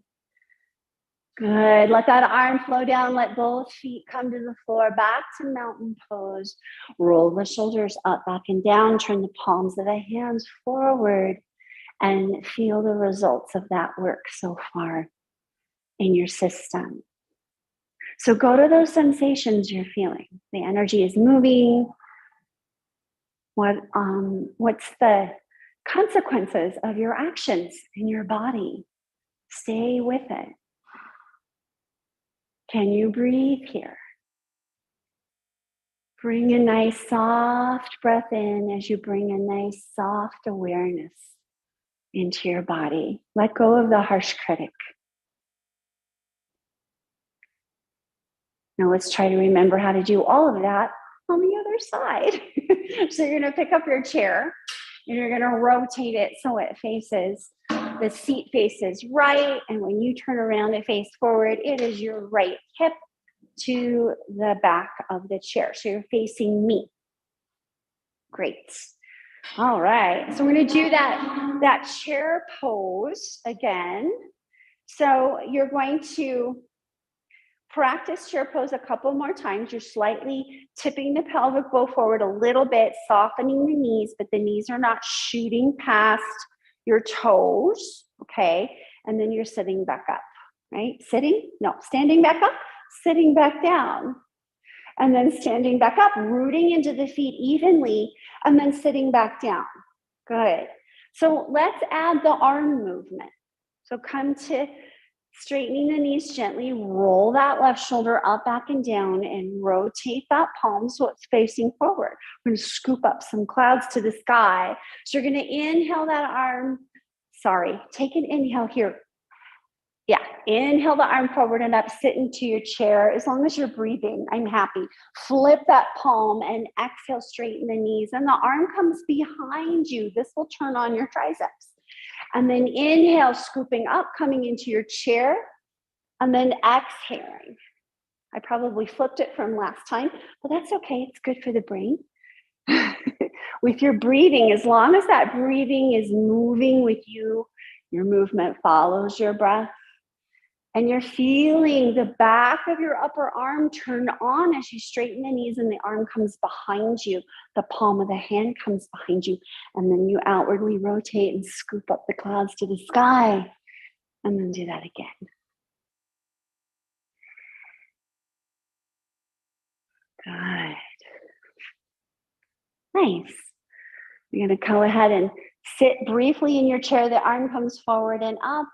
Good. Let that arm flow down. Let both feet come to the floor. Back to mountain pose. Roll the shoulders up, back and down. Turn the palms of the hands forward. And feel the results of that work so far in your system. So go to those sensations you're feeling. The energy is moving. What's the consequences of your actions in your body? Stay with it. Can you breathe here? Bring a nice soft breath in as you bring a nice soft awareness into your body. Let go of the harsh critic. Now let's try to remember how to do all of that on the other side. So you're gonna pick up your chair and you're gonna rotate it so it faces, the seat faces right, and when you turn around and face forward, it is your right hip to the back of the chair. So you're facing me. Great. All right, so we're gonna do that chair pose again. So you're going to practice chair pose a couple more times. You're slightly tipping the pelvic bow forward a little bit, softening the knees, but the knees are not shooting past your toes, okay? And then you're sitting back up, right? Standing back up, sitting back down. And then standing back up, rooting into the feet evenly, and then sitting back down. Good. So let's add the arm movement. So come to Straightening the knees gently, roll that left shoulder up, back, and down, and rotate that palm so it's facing forward. We're going to scoop up some clouds to the sky. So you're going to inhale that arm. Sorry, take an inhale here. Yeah, inhale the arm forward and up, sit into your chair. As long as you're breathing, I'm happy. Flip that palm and exhale, straighten the knees. And the arm comes behind you. This will turn on your triceps. And then inhale, scooping up, coming into your chair, and then exhaling. I probably flipped it from last time, but that's okay. It's good for the brain. With your breathing, as long as that breathing is moving with you, your movement follows your breath. And you're feeling the back of your upper arm turn on as you straighten the knees and the arm comes behind you. The palm of the hand comes behind you. And then you outwardly rotate and scoop up the clouds to the sky. And then do that again. Good. Nice. You're going to go ahead and sit briefly in your chair. The arm comes forward and up.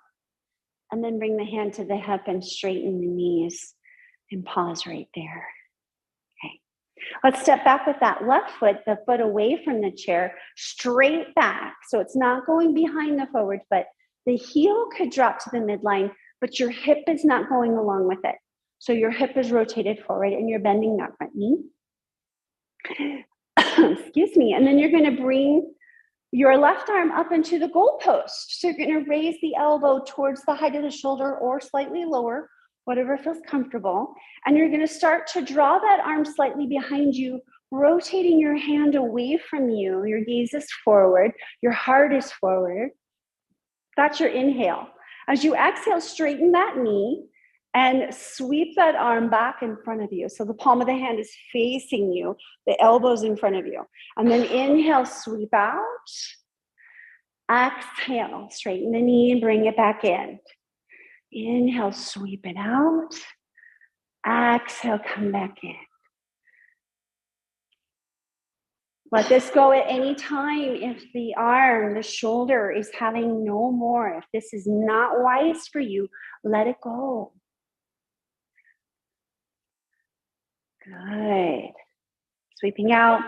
And then bring the hand to the hip and straighten the knees and pause right there. Okay. Let's step back with that left foot, the foot away from the chair, straight back. So it's not going behind the forward foot. The heel could drop to the midline, but your hip is not going along with it. So your hip is rotated forward and you're bending that front knee. Excuse me. And then you're going to bring your left arm up into the goalpost. So you're going to raise the elbow towards the height of the shoulder or slightly lower, whatever feels comfortable. And you're going to start to draw that arm slightly behind you, rotating your hand away from you. Your gaze is forward. Your heart is forward. That's your inhale. As you exhale, straighten that knee and sweep that arm back in front of you. So the palm of the hand is facing you, the elbow's in front of you. And then inhale, sweep out. Exhale, straighten the knee and bring it back in. Inhale, sweep it out. Exhale, come back in. Let this go at any time if the arm, the shoulder is having no more. If this is not wise for you, let it go. Good. Sweeping out,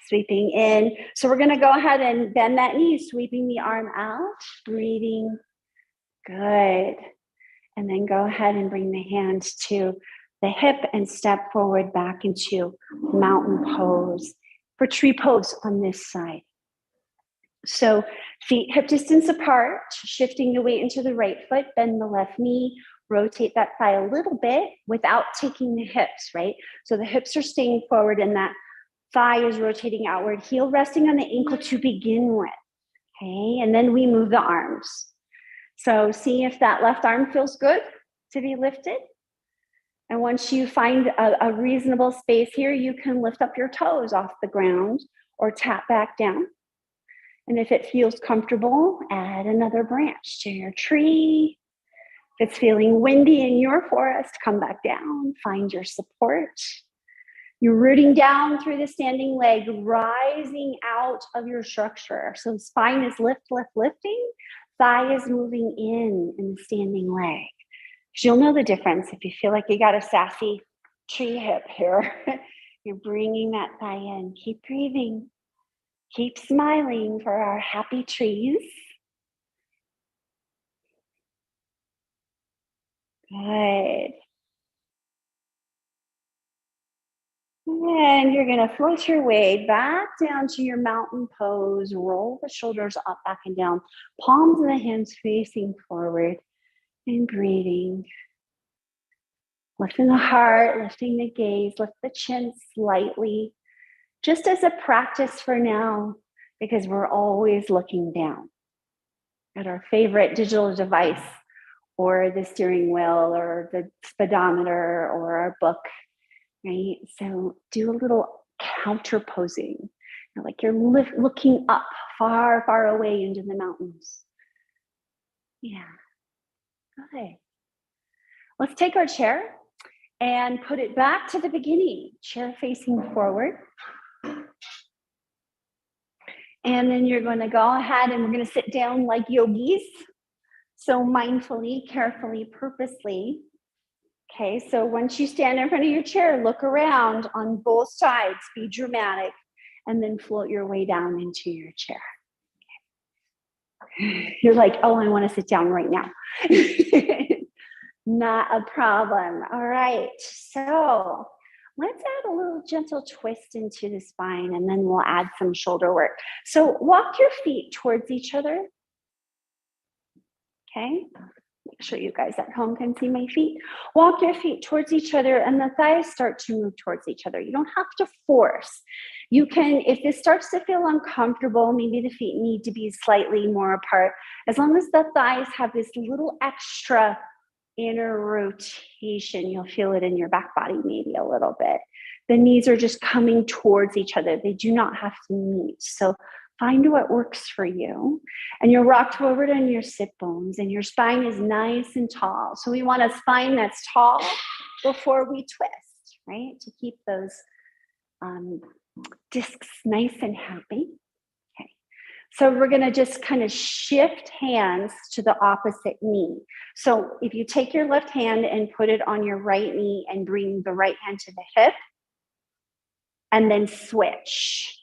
sweeping in. So we're going to go ahead and bend that knee, sweeping the arm out, breathing. Good. And then go ahead and bring the hands to the hip and step forward back into mountain pose for tree pose on this side. So feet hip distance apart, shifting the weight into the right foot, bend the left knee, rotate that thigh a little bit without taking the hips, right? So the hips are staying forward and that thigh is rotating outward, heel resting on the ankle to begin with, okay? And then we move the arms. So see if that left arm feels good to be lifted. And once you find a reasonable space here, you can lift up your toes off the ground or tap back down. And if it feels comfortable, add another branch to your tree. If it's feeling windy in your forest, come back down, find your support. You're rooting down through the standing leg, rising out of your structure. So the spine is lifting. Thigh is moving in the standing leg. Because you'll know the difference if you feel like you got a sassy tree hip here. You're bringing that thigh in. Keep breathing. Keep smiling for our happy trees. Good. And you're going to float your way back down to your mountain pose. Roll the shoulders up, back, and down. Palms of the hands facing forward and breathing. Lifting the heart, lifting the gaze, lift the chin slightly. Just as a practice for now, because we're always looking down at our favorite digital device or the steering wheel or the speedometer or our book. Right? So do a little counter posing, like you're looking up far, far away into the mountains. Yeah. Good. Let's take our chair and put it back to the beginning, chair facing forward. And then you're going to go ahead and we're going to sit down like yogis. So mindfully, carefully, purposely. Okay, so once you stand in front of your chair, look around on both sides, be dramatic, and then float your way down into your chair. You're like, oh, I want to sit down right now. Not a problem. All right, so let's add a little gentle twist into the spine, and then we'll add some shoulder work. So walk your feet towards each other. Okay, make sure you guys at home can see my feet. Walk your feet towards each other, and the thighs start to move towards each other. You don't have to force. You can, if this starts to feel uncomfortable, maybe the feet need to be slightly more apart. As long as the thighs have this little extra inner rotation, you'll feel it in your back body maybe a little bit. The knees are just coming towards each other. They do not have to meet. So find what works for you. And you're rocked forward on your sit bones, and your spine is nice and tall. So we want a spine that's tall before we twist, right? To keep those discs nice and happy. Okay. So we're going to just kind of shift hands to the opposite knee. So if you take your left hand and put it on your right knee and bring the right hand to the hip, and then switch.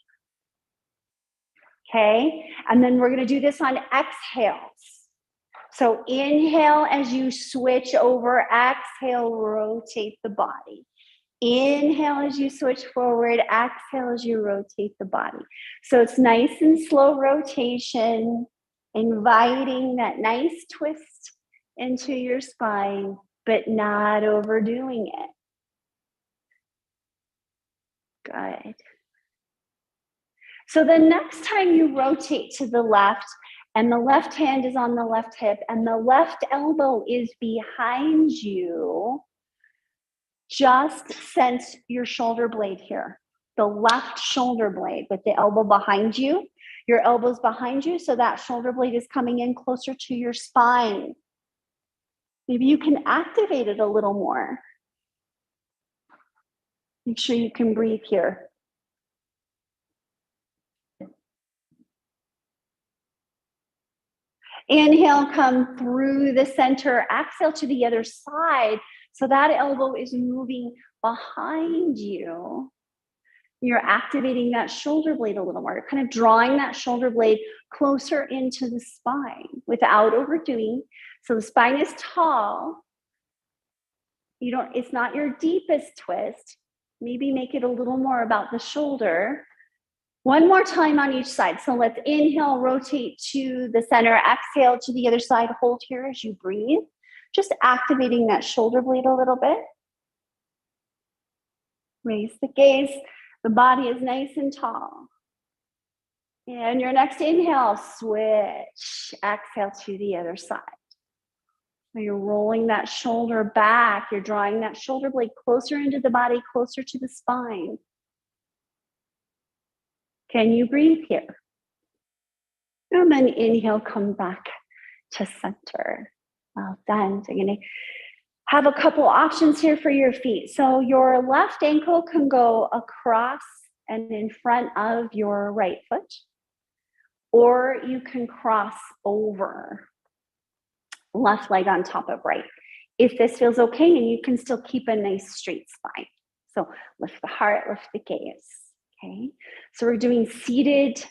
Okay, and then we're going to do this on exhales. So inhale as you switch over, exhale, rotate the body. Inhale as you switch forward, exhale as you rotate the body. So it's nice and slow rotation, inviting that nice twist into your spine, but not overdoing it. Good. So the next time you rotate to the left, and the left hand is on the left hip, and the left elbow is behind you, just sense your shoulder blade here. The left shoulder blade with the elbow behind you. Your elbow's behind you, so that shoulder blade is coming in closer to your spine. Maybe you can activate it a little more. Make sure you can breathe here. Inhale, come through the center. Exhale to the other side. So that elbow is moving behind you. You're activating that shoulder blade a little more, kind of drawing that shoulder blade closer into the spine without overdoing. So the spine is tall. It's not your deepest twist. Maybe make it a little more about the shoulder. One more time on each side. So let's inhale, rotate to the center, exhale to the other side, hold here as you breathe. Just activating that shoulder blade a little bit. Raise the gaze. The body is nice and tall. And your next inhale, switch. Exhale to the other side. So you're rolling that shoulder back. You're drawing that shoulder blade closer into the body, closer to the spine. Can you breathe here? And then inhale, come back to center. Well done. So you're going to have a couple options here for your feet. So your left ankle can go across and in front of your right foot, or you can cross over. Left leg on top of right. If this feels okay, and you can still keep a nice straight spine. So lift the heart, lift the gaze. Okay, so we're doing seated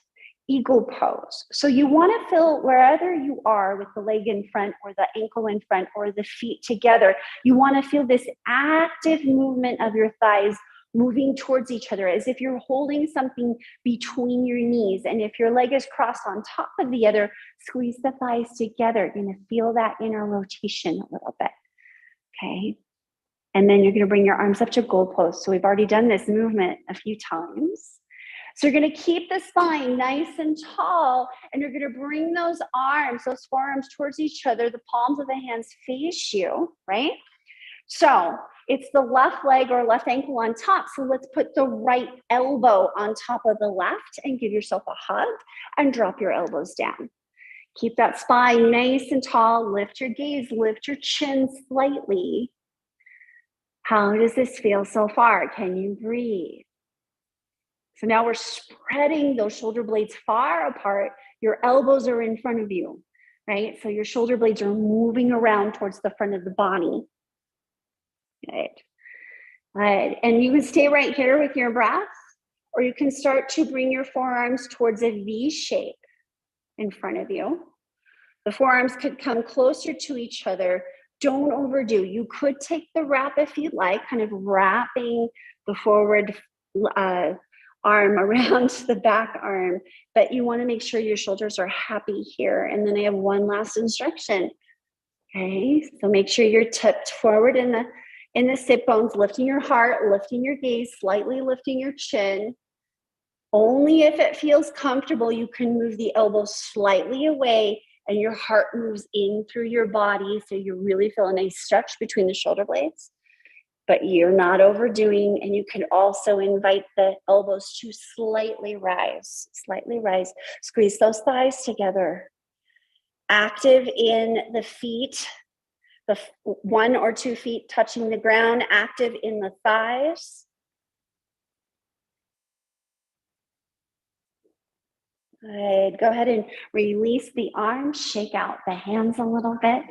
eagle pose. So you want to feel wherever you are with the leg in front or the ankle in front or the feet together, you want to feel this active movement of your thighs moving towards each other as if you're holding something between your knees. And if your leg is crossed on top of the other, squeeze the thighs together. You're going to feel that inner rotation a little bit. Okay. And then you're going to bring your arms up to goal pose. So we've already done this movement a few times. So you're going to keep the spine nice and tall, and you're going to bring those arms, those forearms towards each other. The palms of the hands face you, right? So it's the left leg or left ankle on top. So let's put the right elbow on top of the left and give yourself a hug and drop your elbows down. Keep that spine nice and tall. Lift your gaze, lift your chin slightly. How does this feel so far? Can you breathe? So now we're spreading those shoulder blades far apart. Your elbows are in front of you. right? So your shoulder blades are moving around towards the front of the body. Good. Good. And you can stay right here with your breath, or you can start to bring your forearms towards a V shape in front of you. The forearms could come closer to each other. Don't overdo. You could take the wrap if you'd like, kind of wrapping the forward arm around the back arm, but you want to make sure your shoulders are happy here. And then I have one last instruction. Okay, so make sure you're tipped forward in the sit bones, lifting your heart, lifting your gaze, slightly lifting your chin. Only if it feels comfortable, you can move the elbows slightly away and your heart moves in through your body. So you really feel a nice stretch between the shoulder blades, but you're not overdoing. And you can also invite the elbows to slightly rise, Squeeze those thighs together. Active in the feet, the 1 or 2 feet touching the ground, active in the thighs. Good. Go ahead and release the arms, shake out the hands a little bit,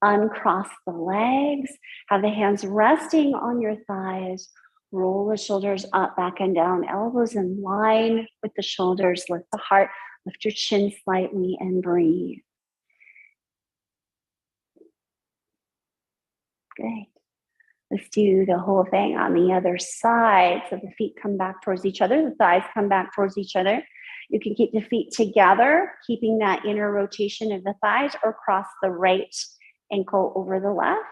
uncross the legs, have the hands resting on your thighs, roll the shoulders up, back and down, elbows in line with the shoulders, lift the heart, lift your chin slightly and breathe. Great. Let's do the whole thing on the other side. So the feet come back towards each other, the thighs come back towards each other. You can keep the feet together, keeping that inner rotation of the thighs, or cross the right ankle over the left,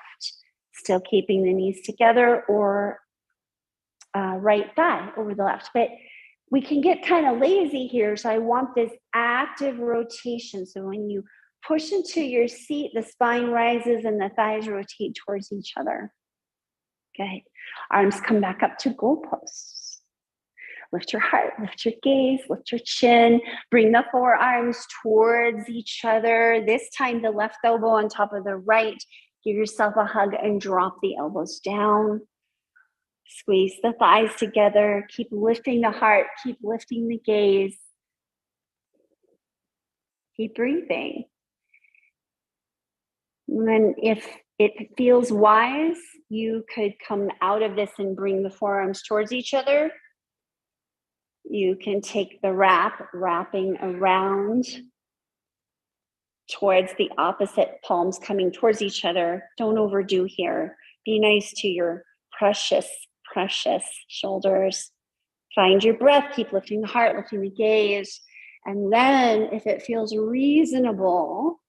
still keeping the knees together, or right thigh over the left. But we can get kind of lazy here, so I want this active rotation. So when you push into your seat, the spine rises and the thighs rotate towards each other. Good. Arms come back up to goalposts. Lift your heart, lift your gaze, lift your chin, bring the forearms towards each other. This time, the left elbow on top of the right. Give yourself a hug and drop the elbows down. Squeeze the thighs together. Keep lifting the heart, keep lifting the gaze. Keep breathing. And then if it feels wise, you could come out of this and bring the forearms towards each other. You can take the wrapping around towards the opposite, palms coming towards each other. Don't overdo here. Be nice to your precious, precious shoulders. Find your breath, keep lifting the heart, lifting the gaze. And then if it feels reasonable,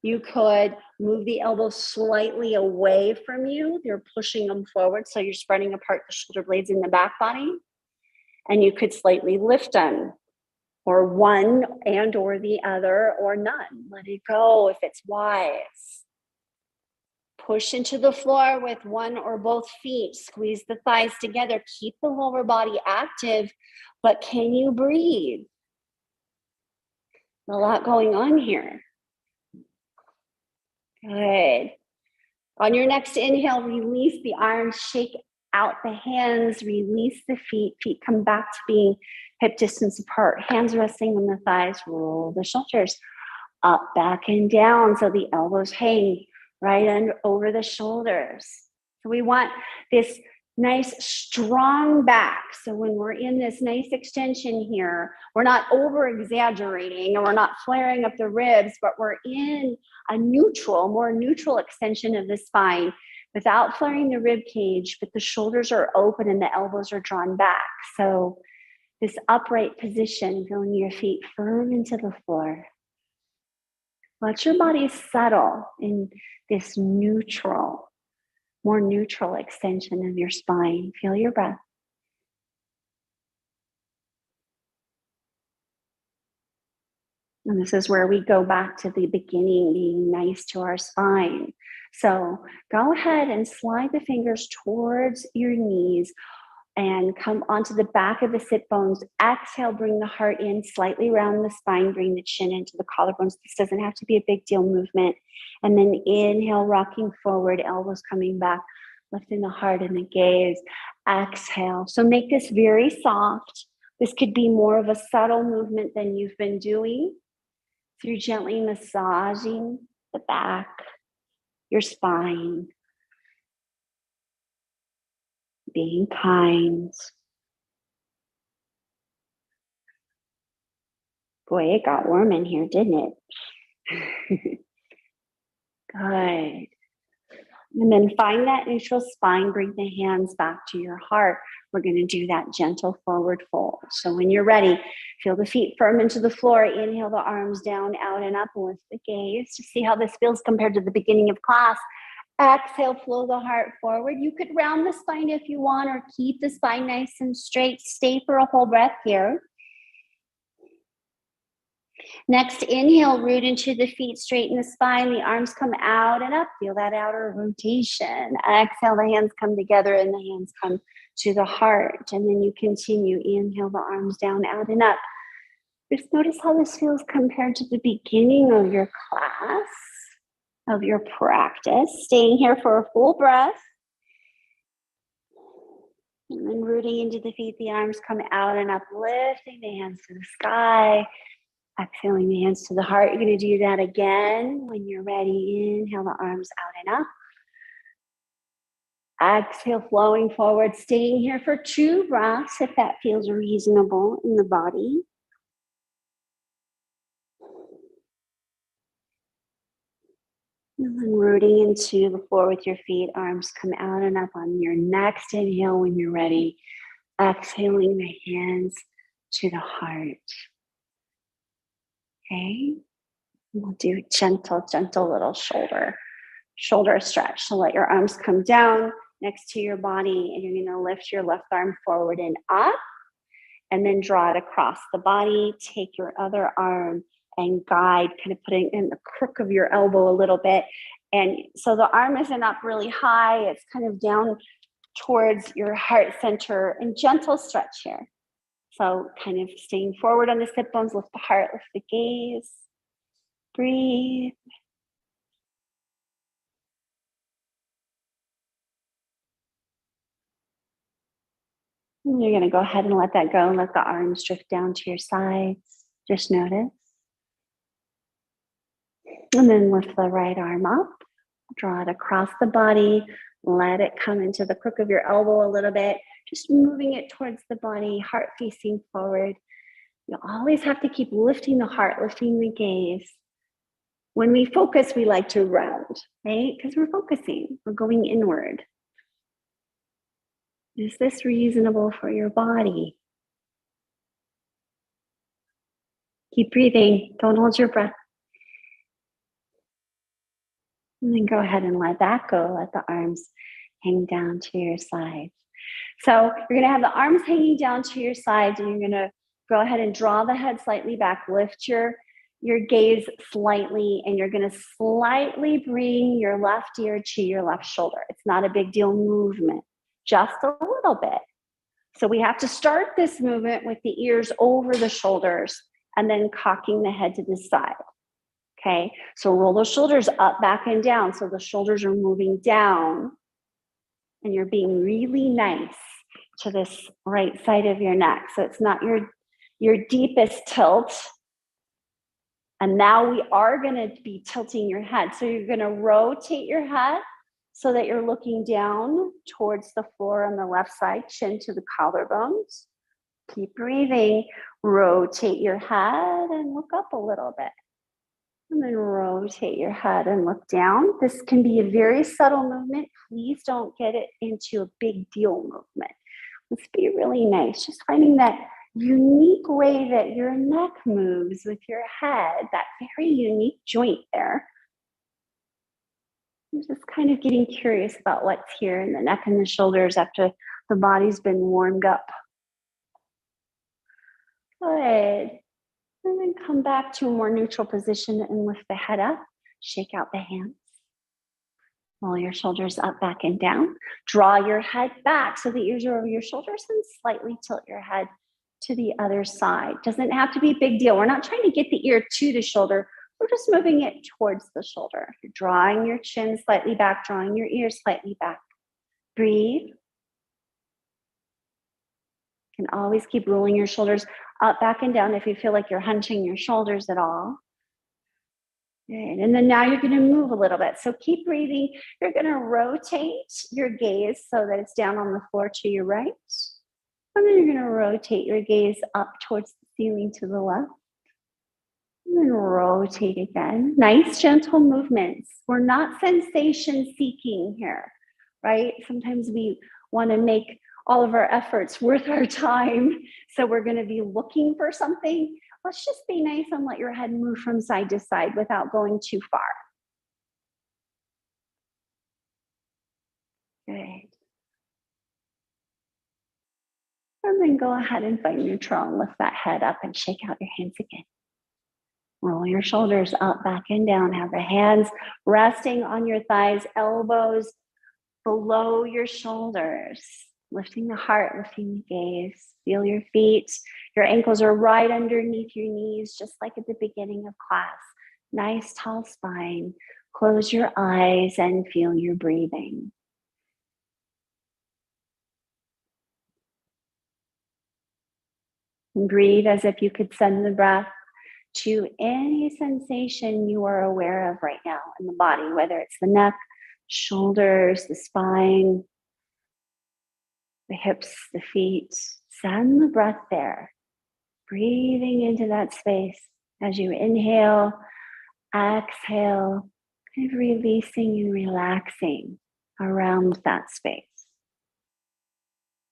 you could move the elbows slightly away from you. You're pushing them forward, so you're spreading apart the shoulder blades in the back body. And you could slightly lift them, or one and or the other, or none. Let it go if it's wise. Push into the floor with one or both feet. Squeeze the thighs together. Keep the lower body active, but can you breathe? A lot going on here. Good. On your next inhale, release the arms, shake out the hands, release the feet. Feet come back to being hip distance apart. Hands resting on the thighs. Roll the shoulders up, back, and down. So the elbows hang right under over the shoulders. So we want this nice strong back. So when we're in this nice extension here, we're not over exaggerating and we're not flaring up the ribs, but we're in a more neutral extension of the spine without flaring the rib cage, but the shoulders are open and the elbows are drawn back. So this upright position, feeling your feet firm into the floor. Let your body settle in this more neutral extension of your spine. Feel your breath. And this is where we go back to the beginning, being nice to our spine. So go ahead and slide the fingers towards your knees and come onto the back of the sit bones. Exhale, bring the heart in, slightly round the spine, bring the chin into the collarbones. This doesn't have to be a big deal movement. And then inhale, rocking forward, elbows coming back, lifting the heart and the gaze. Exhale. So make this very soft. This could be more of a subtle movement than you've been doing. So you're gently massaging the back, your spine, being kind. Boy, it got warm in here, didn't it? Good. And then find that neutral spine, bring the hands back to your heart. We're going to do that gentle forward fold. So when you're ready, feel the feet firm into the floor. Inhale the arms down, out and up, and lift the gaze to see how this feels compared to the beginning of class. Exhale, flow the heart forward. You could round the spine if you want, or keep the spine nice and straight. Stay for a whole breath here. Next, inhale, root into the feet, straighten the spine, the arms come out and up. Feel that outer rotation. Exhale, the hands come together and the hands come to the heart. And then you continue, inhale the arms down, out and up. Just notice how this feels compared to the beginning of your class, of your practice. Staying here for a full breath. And then rooting into the feet, the arms come out and up, lifting the hands to the sky. Exhaling the hands to the heart. You're going to do that again when you're ready. Inhale the arms out and up. Exhale, flowing forward, staying here for 2 breaths if that feels reasonable in the body. And then rooting into the floor with your feet, arms come out and up on your next inhale when you're ready. Exhaling the hands to the heart. Okay, we'll do gentle little shoulder stretch. So let your arms come down next to your body, and you're going to lift your left arm forward and up, and then draw it across the body. Take your other arm and guide, kind of putting in the crook of your elbow a little bit. And so the arm isn't up really high, it's kind of down towards your heart center, and gentle stretch here. So kind of staying forward on the sit bones, lift the heart, lift the gaze. Breathe. And you're going to go ahead and let that go and let the arms drift down to your sides. Just notice. And then lift the right arm up. Draw it across the body. Let it come into the crook of your elbow a little bit. Just moving it towards the body, heart facing forward. You always have to keep lifting the heart, lifting the gaze. When we focus, we like to round, right? Because we're focusing, we're going inward. Is this reasonable for your body? Keep breathing, don't hold your breath. And then go ahead and let that go, let the arms hang down to your sides. So you're gonna have the arms hanging down to your sides, and you're gonna go ahead and draw the head slightly back, lift your gaze slightly, and you're gonna slightly bring your left ear to your left shoulder. It's not a big deal movement, just a little bit. So we have to start this movement with the ears over the shoulders and then cocking the head to the side. Okay, so roll those shoulders up, back, and down. So the shoulders are moving down, and you're being really nice to this right side of your neck. So it's not your deepest tilt. And now we are going to be tilting your head. So you're going to rotate your head so that you're looking down towards the floor on the left side, chin to the collarbones. Keep breathing. Rotate your head and look up a little bit. And then rotate your head and look down. This can be a very subtle movement. Please don't get it into a big deal movement. Let's be really nice. Just finding that unique way that your neck moves with your head, that very unique joint there. I'm just kind of getting curious about what's here in the neck and the shoulders after the body's been warmed up. Good. And then come back to a more neutral position and lift the head up. Shake out the hands. Roll your shoulders up, back, and down. Draw your head back so the ears are over your shoulders, and slightly tilt your head to the other side. Doesn't have to be a big deal. We're not trying to get the ear to the shoulder. We're just moving it towards the shoulder. You're drawing your chin slightly back, drawing your ears slightly back. Breathe. You can always keep rolling your shoulders up, back, and down if you feel like you're hunching your shoulders at all. Good. And then now you're going to move a little bit. So keep breathing. You're going to rotate your gaze so that it's down on the floor to your right. And then you're going to rotate your gaze up towards the ceiling to the left. And then rotate again. Nice, gentle movements. We're not sensation seeking here, right? Sometimes we want to make all of our efforts worth our time. So we're going to be looking for something. Let's just be nice and let your head move from side to side without going too far. Good. And then go ahead and find neutral and lift that head up and shake out your hands again. Roll your shoulders up, back and down. Have the hands resting on your thighs, elbows below your shoulders. Lifting the heart, lifting the gaze. Feel your feet. Your ankles are right underneath your knees, just like at the beginning of class. Nice tall spine. Close your eyes and feel your breathing. And breathe as if you could send the breath to any sensation you are aware of right now in the body, whether it's the neck, shoulders, the spine, the hips, the feet. Send the breath there. Breathing into that space as you inhale, exhale, kind of releasing and relaxing around that space.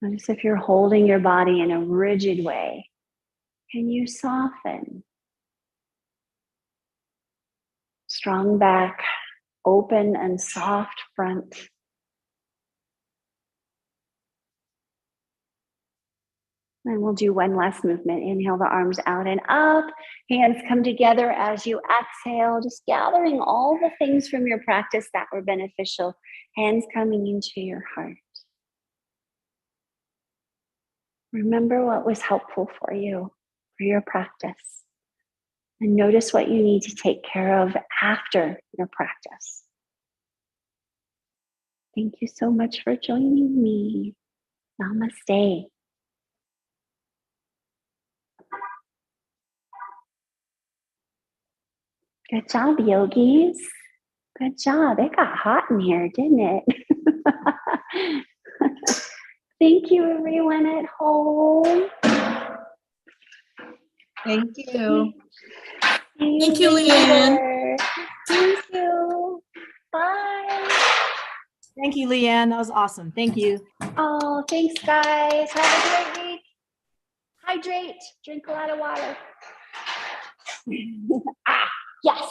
Notice if you're holding your body in a rigid way, can you soften? Strong back, open and soft front. And we'll do one last movement. Inhale the arms out and up. Hands come together as you exhale, just gathering all the things from your practice that were beneficial. Hands coming into your heart. Remember what was helpful for you, for your practice. And notice what you need to take care of after your practice. Thank you so much for joining me. Namaste. Good job, yogis. Good job. It got hot in here, didn't it? Thank you, everyone at home. Thank you. Thank you, Leanne. Thank you. Bye. Thank you, Leanne. That was awesome. Thank you. Oh, thanks, guys. Have a great week. Hydrate. Drink a lot of water. Yes.